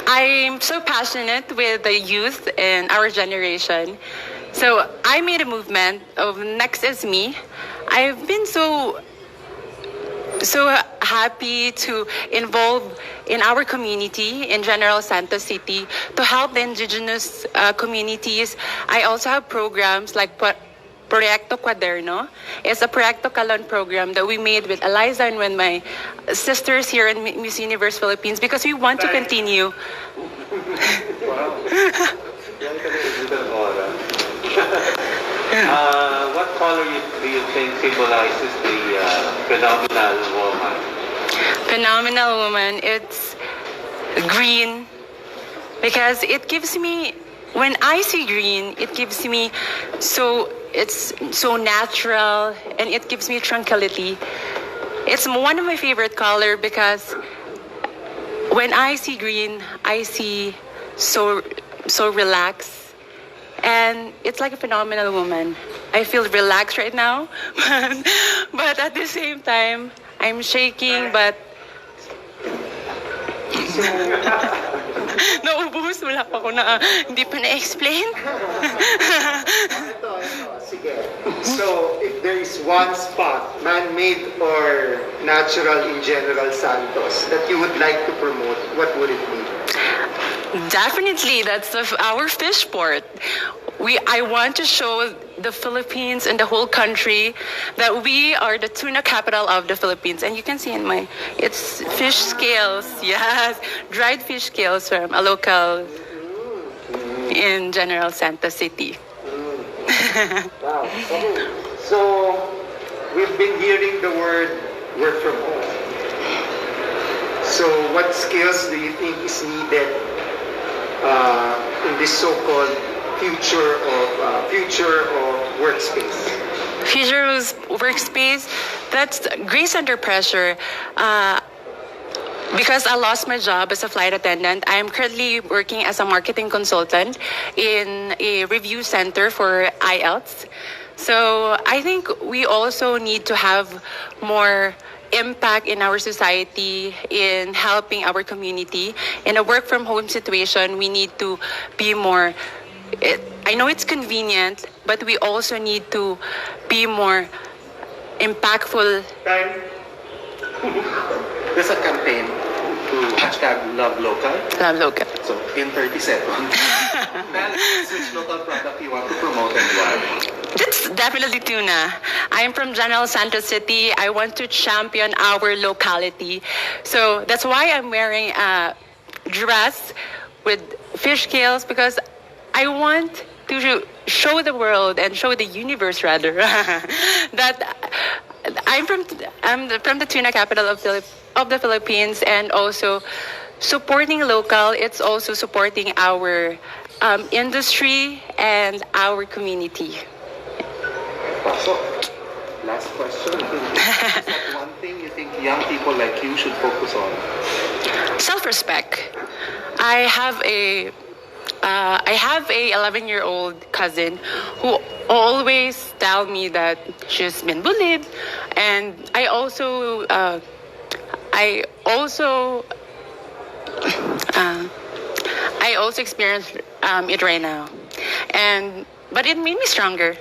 I'm so passionate with the youth in our generation. So I made a movement of Next is Me. I've been so happy to involve in our community in General Santos City to help the indigenous communities. I also have programs like Proyecto Cuaderno. It's a Proyecto Kalon program that we made with Eliza and with my sisters here in Miss Universe Philippines because we want to continue. What color do you think symbolizes the phenomenal woman? Phenomenal woman, it's green because it gives me, when I see green, it gives me it's so natural and it gives me tranquility. It's one of my favorite color because when I see green, I see so relaxed, and it's like a phenomenal woman. I feel relaxed right now, but at the same time, I'm shaking, but naubos, wala pa ako hindi pa na-explain. So, if there is one spot, man-made or natural in General Santos, that you would like to promote, what would it be? Definitely, that's our fish port. I want to show the Philippines and the whole country that we are the tuna capital of the Philippines. And you can see it's fish scales, yes, dried fish scales from a local in General Santos City. Wow. Okay. So, we've been hearing the word work from home. So, what skills do you think is needed in this so-called future of workspace? Future Rules workspace, that's grace under pressure. Because I lost my job as a flight attendant, I am currently working as a marketing consultant in a review center for IELTS. So I think we also need to have more impact in our society in helping our community. In a work from home situation, we need to be more, I know it's convenient, but we also need to be more impactful. Time. There's a campaign to hashtag Love Local. Love local. So, in 30 seconds, tell us which local product you want to promote and why. That's definitely tuna. I am from General Santos City. I want to champion our locality. So that's why I'm wearing a dress with fish scales, because I want to show the world and show the universe rather that I'm from the tuna capital of the Philippines, and also supporting local. It's also supporting our industry and our community. So, last question. Is that one thing you think young people like you should focus on? Self-respect. I have a 11-year-old cousin who always tell me that she's been bullied, and I also experienced it right now, but it made me stronger.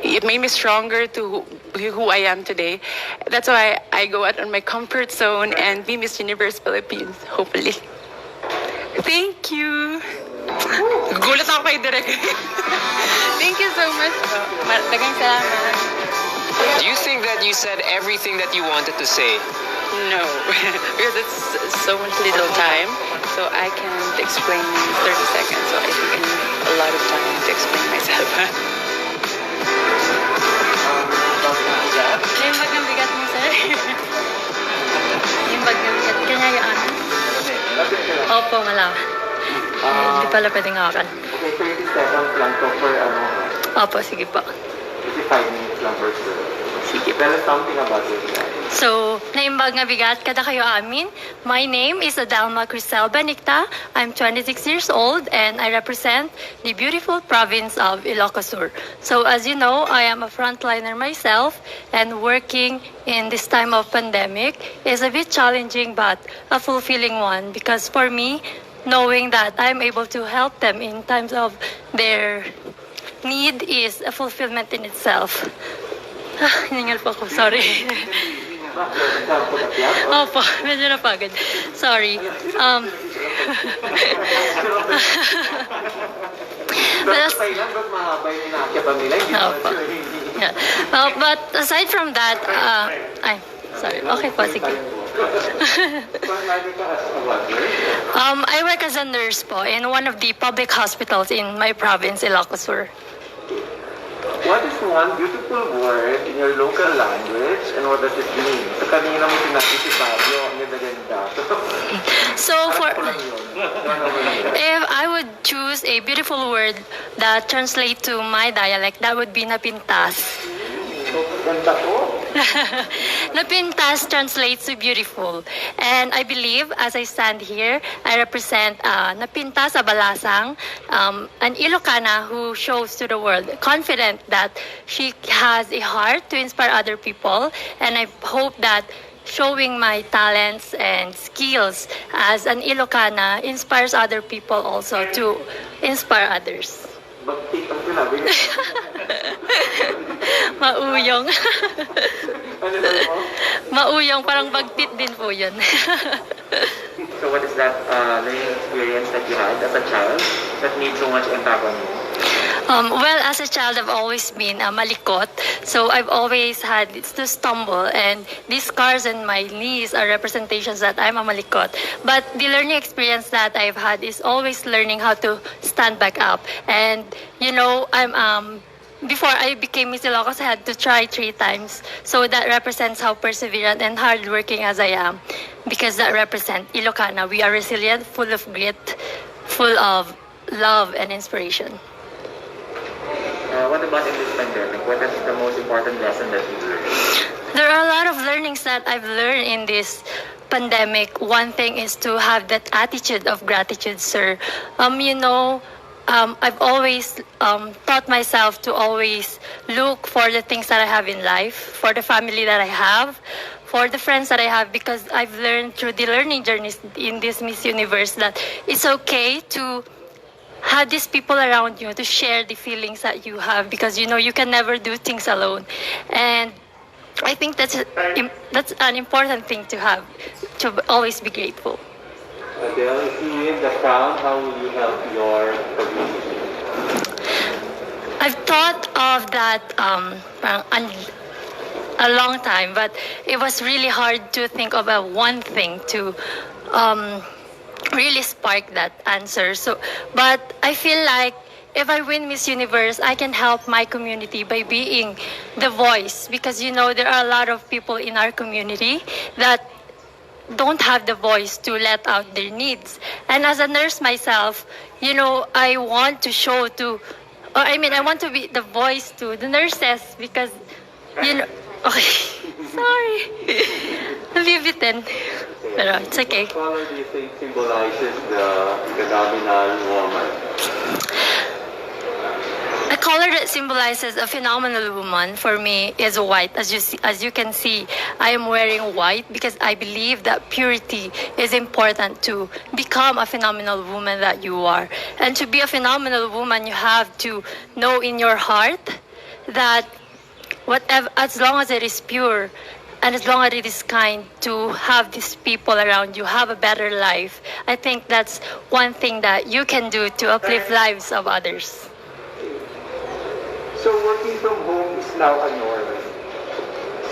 It made me stronger to be who I am today. That's why I go out on my comfort zone and be Miss Universe Philippines, hopefully. Thank you. Gulat ako kay Direk. Thank you so much. Dagang salamat. Do you think that you said everything that you wanted to say? No, because it's so much little time, so I can't explain in 30 seconds. So I think I need a lot of time to explain myself. Yung bag ng bigat mo, sir? Yung bag ng bigat. Kanya yung ano? Opo, malaman. Hindi pala pwedeng hawakan. Okay, 30 seconds lang to for ano. Opo, sige po. 55 minutes lang per sir. Sige. Tell us something about yourself. So, naimbag nga bigat, kada kayo amin. My name is Adelma Crisel Benicta. I'm 26 years old and I represent the beautiful province of Ilocos Sur. So, as you know, I am a frontliner myself, and working in this time of pandemic is a bit challenging but a fulfilling one, because for me, knowing that I'm able to help them in times of their need is a fulfillment in itself. Hiningal po ako, sorry. Opo, medyo napagod. Sorry. Opo. Yeah. But aside from that, sorry. Okay po, sige. I work as a nurse po in one of the public hospitals in my province, Ilocos Sur. What is one beautiful word in your local language and what does it mean? Sa kanina mo sinabi si Fabio, ang ganda-ganda. So if I would choose a beautiful word that translates to my dialect, that would be napintas. Ganda po. Napintas translates to beautiful. And I believe, as I stand here, I represent Napintas Abalasang, an Ilocana who shows to the world, confident that she has a heart to inspire other people. And I hope that showing my talents and skills as an Ilocana inspires other people also to inspire others. Bagtik ang sinabi niya. Mauyong. Ano sabi mo? Mauyong, parang bagtit din po yun. So what is that learning experience that you had as a child that made so much impact on you? Well, as a child, I've always been malikot. So I've always had to stumble, and these scars on my knees are representations that I'm a malikot. But the learning experience that I've had is always learning how to stand back up. And, you know, before I became Miss Ilocos, I had to try 3 times. So that represents how perseverant and hardworking as I am. Because that represents Ilocana. We are resilient, full of grit, full of love and inspiration. what about in this pandemic? What is the most important lesson that you learned? There are a lot of learnings that I've learned in this pandemic. One thing is to have that attitude of gratitude, sir. I've always taught myself to always look for the things that I have in life, for the family that I have, for the friends that I have, because I've learned through the learning journeys in this Miss Universe that it's okay to have these people around you to share the feelings that you have, because you can never do things alone. And I think that's an important thing to have, to always be grateful. Adele, if you win the crown, how will you help your community? I've thought of that a long time, but it was really hard to think of one thing to really spark that answer. But I feel like if I win Miss Universe, I can help my community by being the voice, because there are a lot of people in our community that don't have the voice to let out their needs. And as a nurse myself, I want to I want to be the voice to the nurses, because, okay, sorry. Nabibitin. Pero it's okay. What color do you think symbolizes the phenomenal woman? A color that symbolizes a phenomenal woman for me is white. As you can see, I am wearing white because I believe that purity is important to become a phenomenal woman that you are. And to be a phenomenal woman, you have to know in your heart that as long as it is pure and as long as it is kind, to have these people around you, have a better life. I think that's one thing that you can do to uplift lives of others. So working from home is now a norm.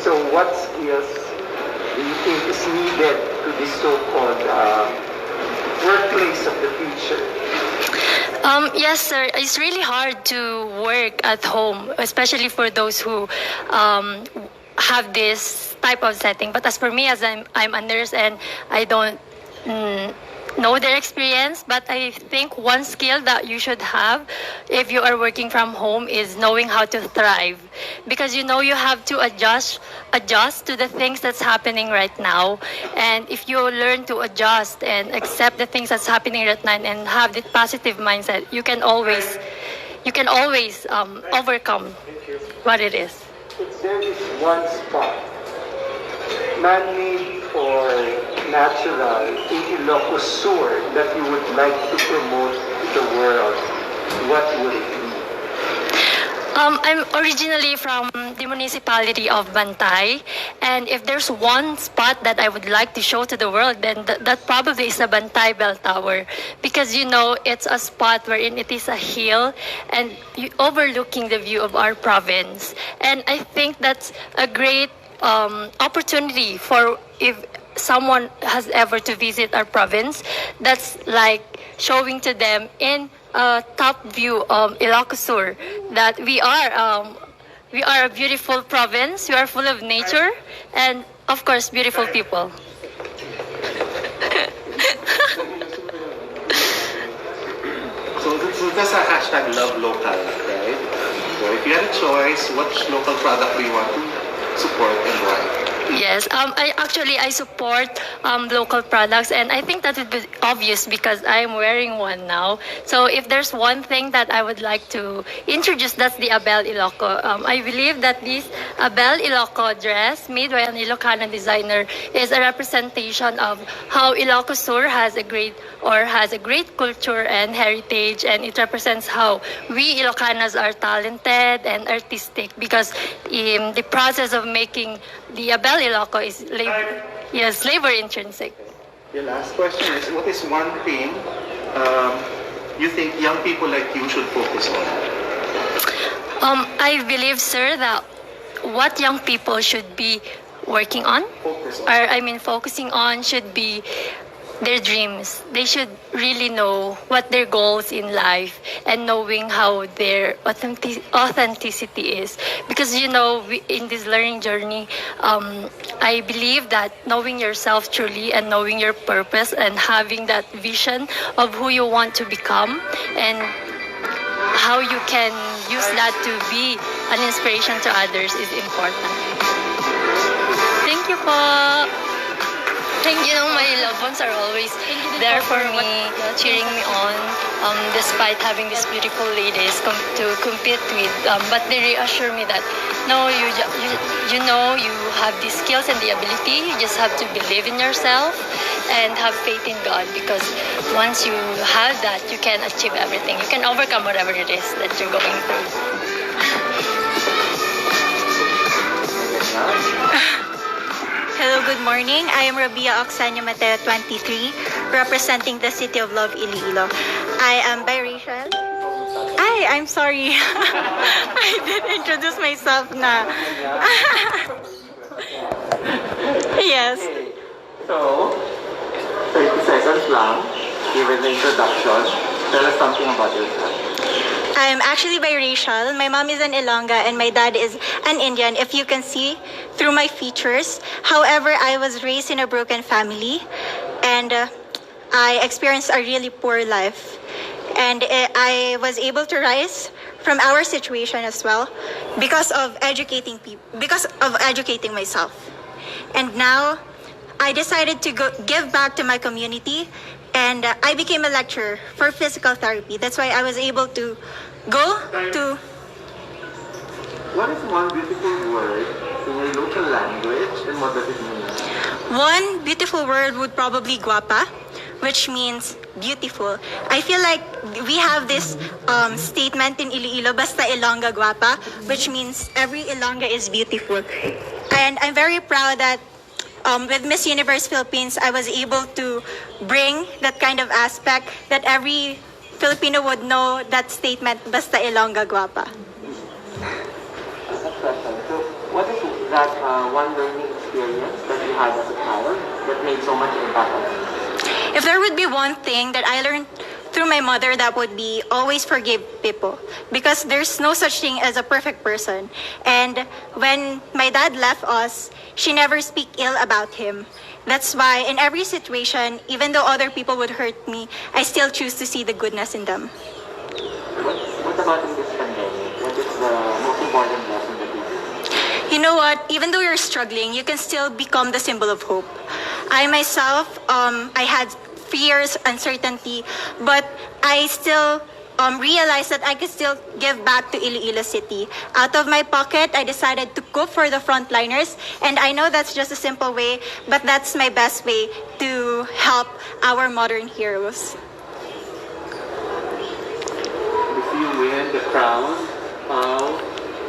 So what skills do you think is needed to this so-called workplace of the future? Yes, sir. It's really hard to work at home, especially for those who have this type of setting. But as for me, as I'm a nurse and I don't know their experience, but I think one skill that you should have if you are working from home is knowing how to thrive, because you have to adjust to the things that's happening right now. And if you learn to adjust and accept the things that's happening right now and have the positive mindset, you can always overcome what it is. If there is one spot, man-made or natural, in Ilocos Sur that you would like to promote to the world, what would it be? I'm originally from the municipality of Bantay, and if there's one spot that I would like to show to the world, then that probably is the Bantay Bell Tower, because it's a spot wherein it is a hill and overlooking the view of our province. And I think that's a great opportunity for if someone has ever to visit our province. That's like showing to them in a top view of Ilocos Sur that we are a beautiful province. We are full of nature and of course beautiful people. So that's a hashtag love local, right? So if you had a choice, what local product do you want to support and why? Yes, I support local products, and I think that would be obvious because I'm wearing one now. So if there's one thing that I would like to introduce, that's the Abel Iloco. I believe that this Abel Iloco dress made by an Ilocano designer is a representation of how Ilocos Sur has a great culture and heritage, and it represents how we Ilocanos are talented and artistic, because the process of making the Abel Iloco is labor intrinsic. The last question is, what is one thing you think young people like you should focus on? I believe, sir, that what young people should be working on, focusing on should be their dreams. They should really know what their goals in life and knowing how their authenticity is. Because, in this learning journey, I believe that knowing yourself truly and knowing your purpose and having that vision of who you want to become and how you can use that to be an inspiration to others is important. Thank you po. You know, my loved ones are always there for me, cheering me on, despite having these beautiful ladies to compete with. But they reassure me that, no, you know, you have the skills and the ability. You just have to believe in yourself and have faith in God, because once you have that, you can achieve everything. You can overcome whatever it is that you're going through. Hello, good morning. I am Rabia Oxania Mateo, 23, representing the City of Love, Iloilo. I am biracial. I'm sorry. I didn't introduce myself na. Yes. So, 30 seconds lang, given the introduction, tell us something about yourself. I'm actually biracial. My mom is an Ilongga and my dad is an Indian, if you can see through my features. However, I was raised in a broken family and I experienced a really poor life. And I was able to rise from our situation as well because of educating myself. And now I decided to give back to my community, and I became a lecturer for physical therapy. That's why I was able to go to... What is one beautiful word in your local language and what does it mean? One beautiful word would probably guapa, which means beautiful. I feel like we have this statement in Iloilo, basta Ilongga guapa, which means every Ilongga is beautiful. And I'm very proud that with Miss Universe Philippines, I was able to bring that kind of aspect that every Filipino would know that statement, basta Ilongga guapa. So, what is that one learning experience that you had as a child that made so much impact on you? If there would be one thing that I learned through my mother, that would be always forgive people, because there's no such thing as a perfect person. And when my dad left us, she never speak ill about him. That's why in every situation, even though other people would hurt me, I still choose to see the goodness in them. What about in this pandemic? What is the most important lesson that you learned? You know what? Even though you're struggling, you can still become the symbol of hope. I myself, I had fears, uncertainty, but I still realized that I could still give back to Iloilo City. Out of my pocket, I decided to cook for the frontliners, and I know that's just a simple way, but that's my best way to help our modern heroes. If you win the crown, how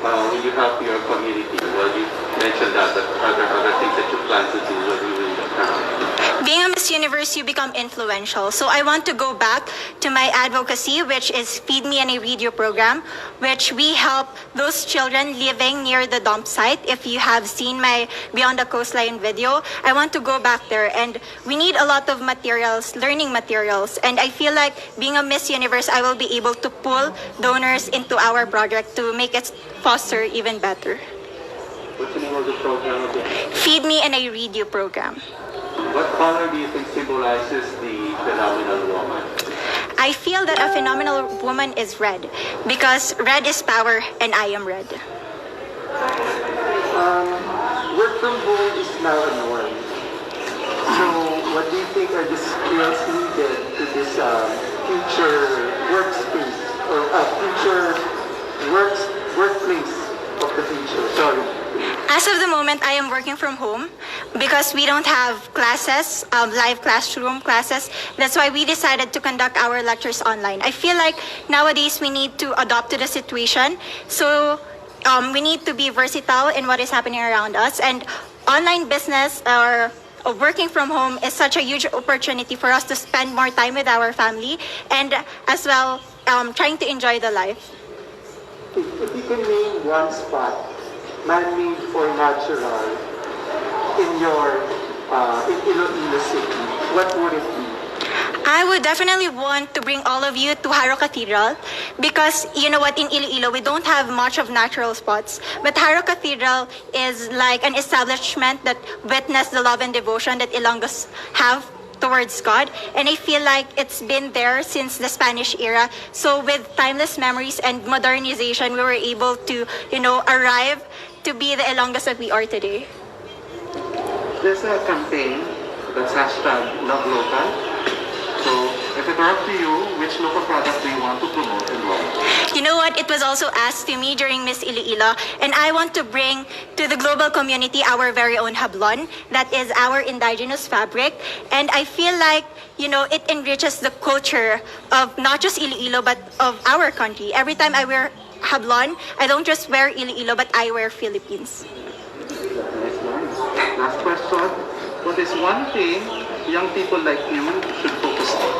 will you help your community? Well, you mentioned that, but are there other things that you plan to do when you win the crown? Being a Miss Universe, you become influential. So I want to go back to my advocacy, which is Feed Me and I Read You program, which we help those children living near the dump site. If you have seen my Beyond the Coastline video, I want to go back there, and we need a lot of materials, learning materials. And I feel like being a Miss Universe, I will be able to pull donors into our project to make it foster even better. What's the name of the program again? Feed Me and I Read You program. What color do you think symbolizes the phenomenal woman? I feel that a phenomenal woman is red, because red is power and I am red. Work from home is now a norm. So what do you think are the skills needed to this future workspace or future workplace of the future? Sorry. As of the moment, I am working from home because we don't have classes, live classroom classes. That's why we decided to conduct our lectures online. I feel like nowadays we need to adapt to the situation. So we need to be versatile in what is happening around us. And online business or working from home is such a huge opportunity for us to spend more time with our family and as well trying to enjoy the life. If you can name one spot, man-made or natural, in Iloilo City, what would it be? I would definitely want to bring all of you to Haro Cathedral because, you know what, in Iloilo, we don't have much of natural spots. But Haro Cathedral is like an establishment that witnessed the love and devotion that Ilonggos have towards God, and I feel like it's been there since the Spanish era. So with timeless memories and modernization, we were able to, arrive to be the Ilongas that we are today. There's a campaign that's hashtag Love Local. So, if it were up to you, which local product do you want to promote and why? You know what? It was also asked to me during Miss Iloilo, and I want to bring to the global community our very own hablon. That is our indigenous fabric, and I feel like, it enriches the culture of not just Iloilo, but of our country. Every time I wear hablon, I don't just wear Iloilo, but I wear Philippines. Last question. What is one thing young people like you should focus on?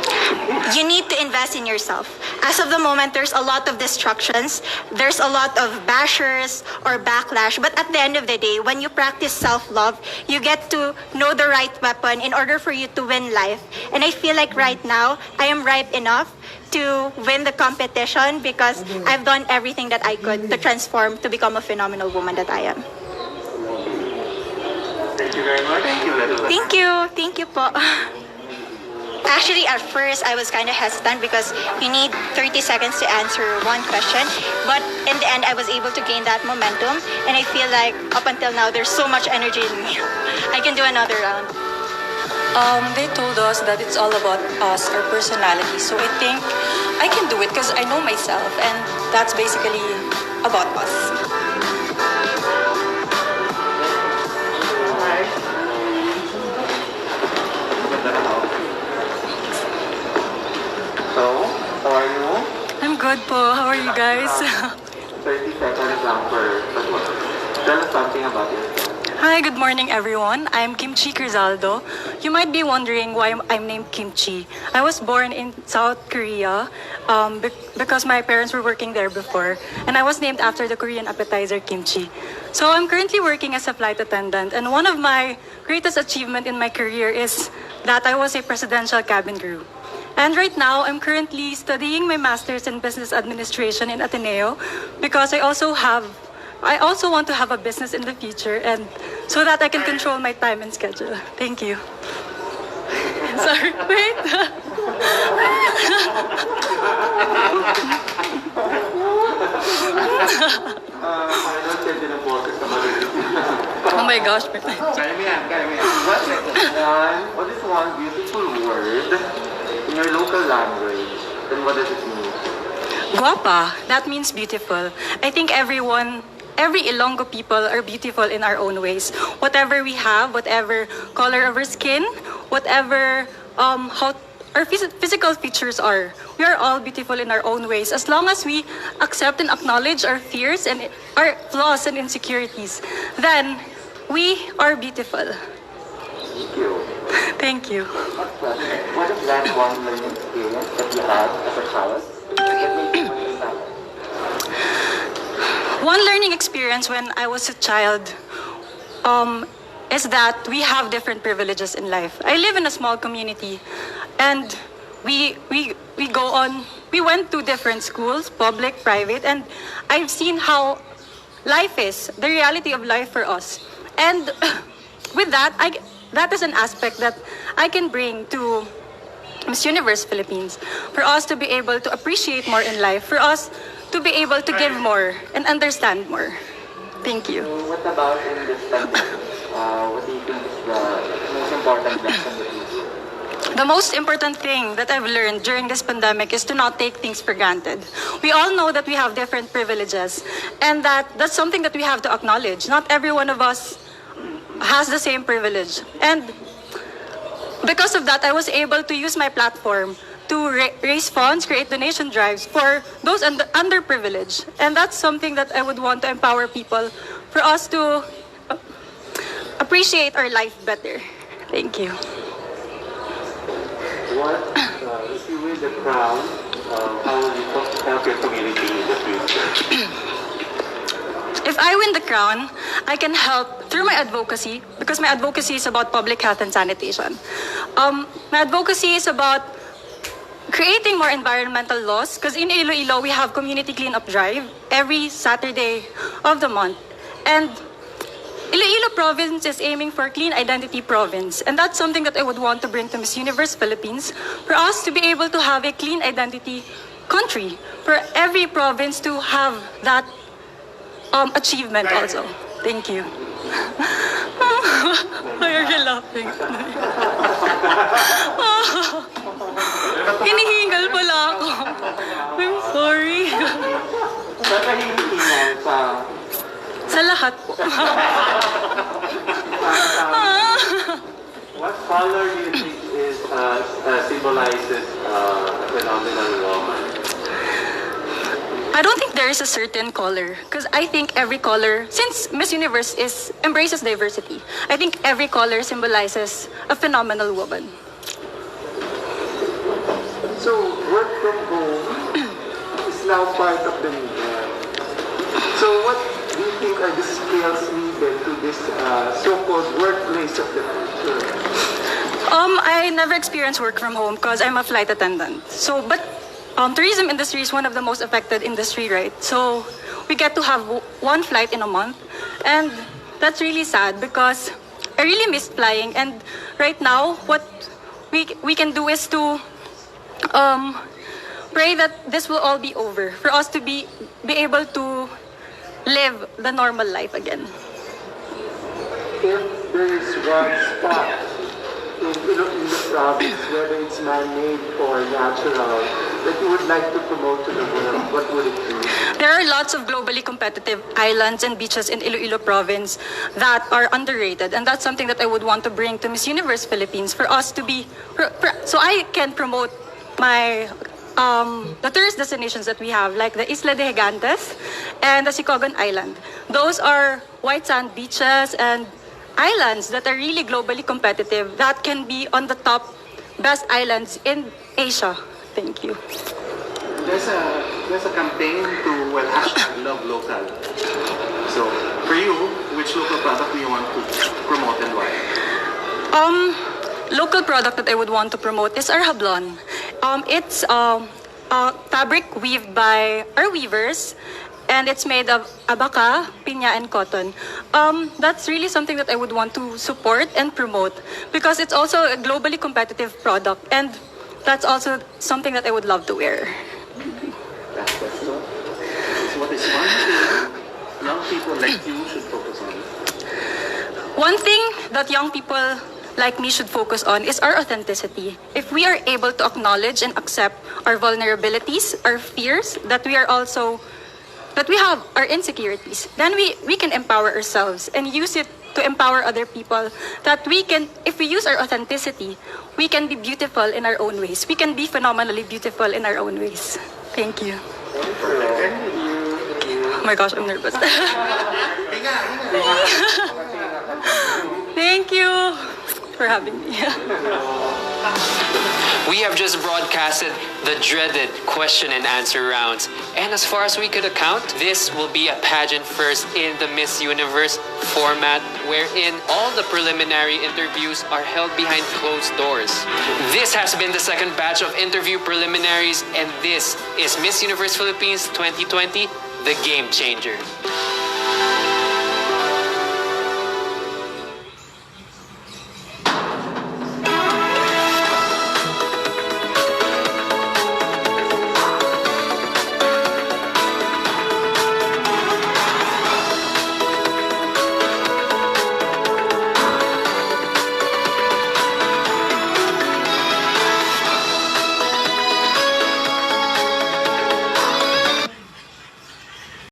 You need to invest in yourself. As of the moment, there's a lot of distractions. There's a lot of bashers or backlash. But at the end of the day, when you practice self-love, you get to know the right weapon in order for you to win life. And I feel like right now, I am ripe enough to win the competition because I've done everything that I could to transform to become a phenomenal woman that I am. Thank you very much. Thank you, Lalo. Thank you. Thank you po. Actually, at first, I was kind of hesitant because you need 30 seconds to answer one question. But in the end, I was able to gain that momentum. And I feel like up until now, there's so much energy in me. I can do another round. They told us that it's all about us, our personality. So I think I can do it because I know myself. And that's basically about us. So, how are you? I'm good po. How are you guys? 30 seconds lang for tell us something about yourself. Hi, good morning everyone. I'm Kimchi Crizaldo. You might be wondering why I'm named Kimchi. I was born in South Korea because my parents were working there before, and I was named after the Korean appetizer kimchi. So I'm currently working as a flight attendant, and one of my greatest achievement in my career is that I was a presidential cabin crew. And right now, I'm currently studying my master's in business administration in Ateneo because I also want to have a business in the future, and so that I can control my time and schedule. Thank you. Sorry, wait. Oh my gosh. What is one beautiful word in your local language? Then what does it mean? Guapa, that means beautiful. I think every Ilonggo people are beautiful in our own ways. Whatever we have, whatever color of our skin, whatever how our physical features are, we are all beautiful in our own ways. As long as we accept and acknowledge our fears and our flaws and insecurities, then we are beautiful. Thank you. Thank you. What is that one learning experience that you had as a child? One learning experience when I was a child is that we have different privileges in life. I live in a small community, and we went to different schools, public, private, and I've seen how life is, the reality of life for us. And with that, that is an aspect that I can bring to Miss Universe Philippines, for us to be able to appreciate more in life, for us to be able to give more and understand more. Thank you. What about in this pandemic? What do you think is the most important lesson that you learned? The most important thing that I've learned during this pandemic is to not take things for granted. We all know that we have different privileges, and that's something that we have to acknowledge. Not every one of us has the same privilege. And because of that, I was able to use my platform to raise funds, create donation drives for those underprivileged. And that's something that I would want to empower people, for us to appreciate our life better. Thank you. What, if you win the crown, how will you help your community in the future? If I win the crown, I can help through my advocacy, because my advocacy is about public health and sanitation. My advocacy is about creating more environmental laws, because in Iloilo, we have community cleanup drive every Saturday of the month. And Iloilo province is aiming for clean identity province, and that's something that I would want to bring to Miss Universe Philippines, for us to be able to have a clean identity country, for every province to have that achievement also. Thank you. Why are you laughing? Hinihingal pala ako. I'm sorry. Ba't nahihingal pa? Sa lahat po. What color do you think symbolizes a phenomenal woman? I don't think there is a certain color, because I think every color, since Miss Universe embraces diversity, I think every color symbolizes a phenomenal woman. So, work from home is now part of the new era. So, what do you think are the skills needed to this so-called workplace of the future? I never experienced work from home because I'm a flight attendant. So, but tourism industry is one of the most affected industry, right? So, we get to have one flight in a month, and that's really sad because I really miss flying. And right now, what we can do is to pray that this will all be over for us to be able to live the normal life again. If there is one spot in the province, whether it's man-made or natural, that you would like to promote to the world, what would it be? There are lots of globally competitive islands and beaches in Iloilo province that are underrated, and that's something that I would want to bring to Miss Universe Philippines for us to be, so I can promote my the tourist destinations that we have, like the Isla de Gigantes and the Sicogon Island. Those are white sand beaches and islands that are really globally competitive, that can be on the top best islands in Asia. Thank you. There's a campaign to hashtag love local. So for you, which local product do you want to promote and why? Local product that I would want to promote is our hablon. It's fabric weaved by our weavers, and it's made of abaca, piña, and cotton. That's really something that I would want to support and promote because it's also a globally competitive product, and that's also something that I would love to wear. That's so what is one thing young people like you should focus on? One thing that young people like me should focus on is our authenticity. If we are able to acknowledge and accept our vulnerabilities, our fears, that we have our insecurities, then we can empower ourselves and use it to empower other people. That we can, if we use our authenticity, we can be beautiful in our own ways. We can be phenomenally beautiful in our own ways. Thank you. Oh my gosh, I'm nervous. Thank you for having me. We have just broadcasted the dreaded question and answer rounds. And as far as we could account, this will be a pageant first in the Miss Universe format, wherein all the preliminary interviews are held behind closed doors. This has been the second batch of interview preliminaries, and this is Miss Universe Philippines 2020, the Game Changer.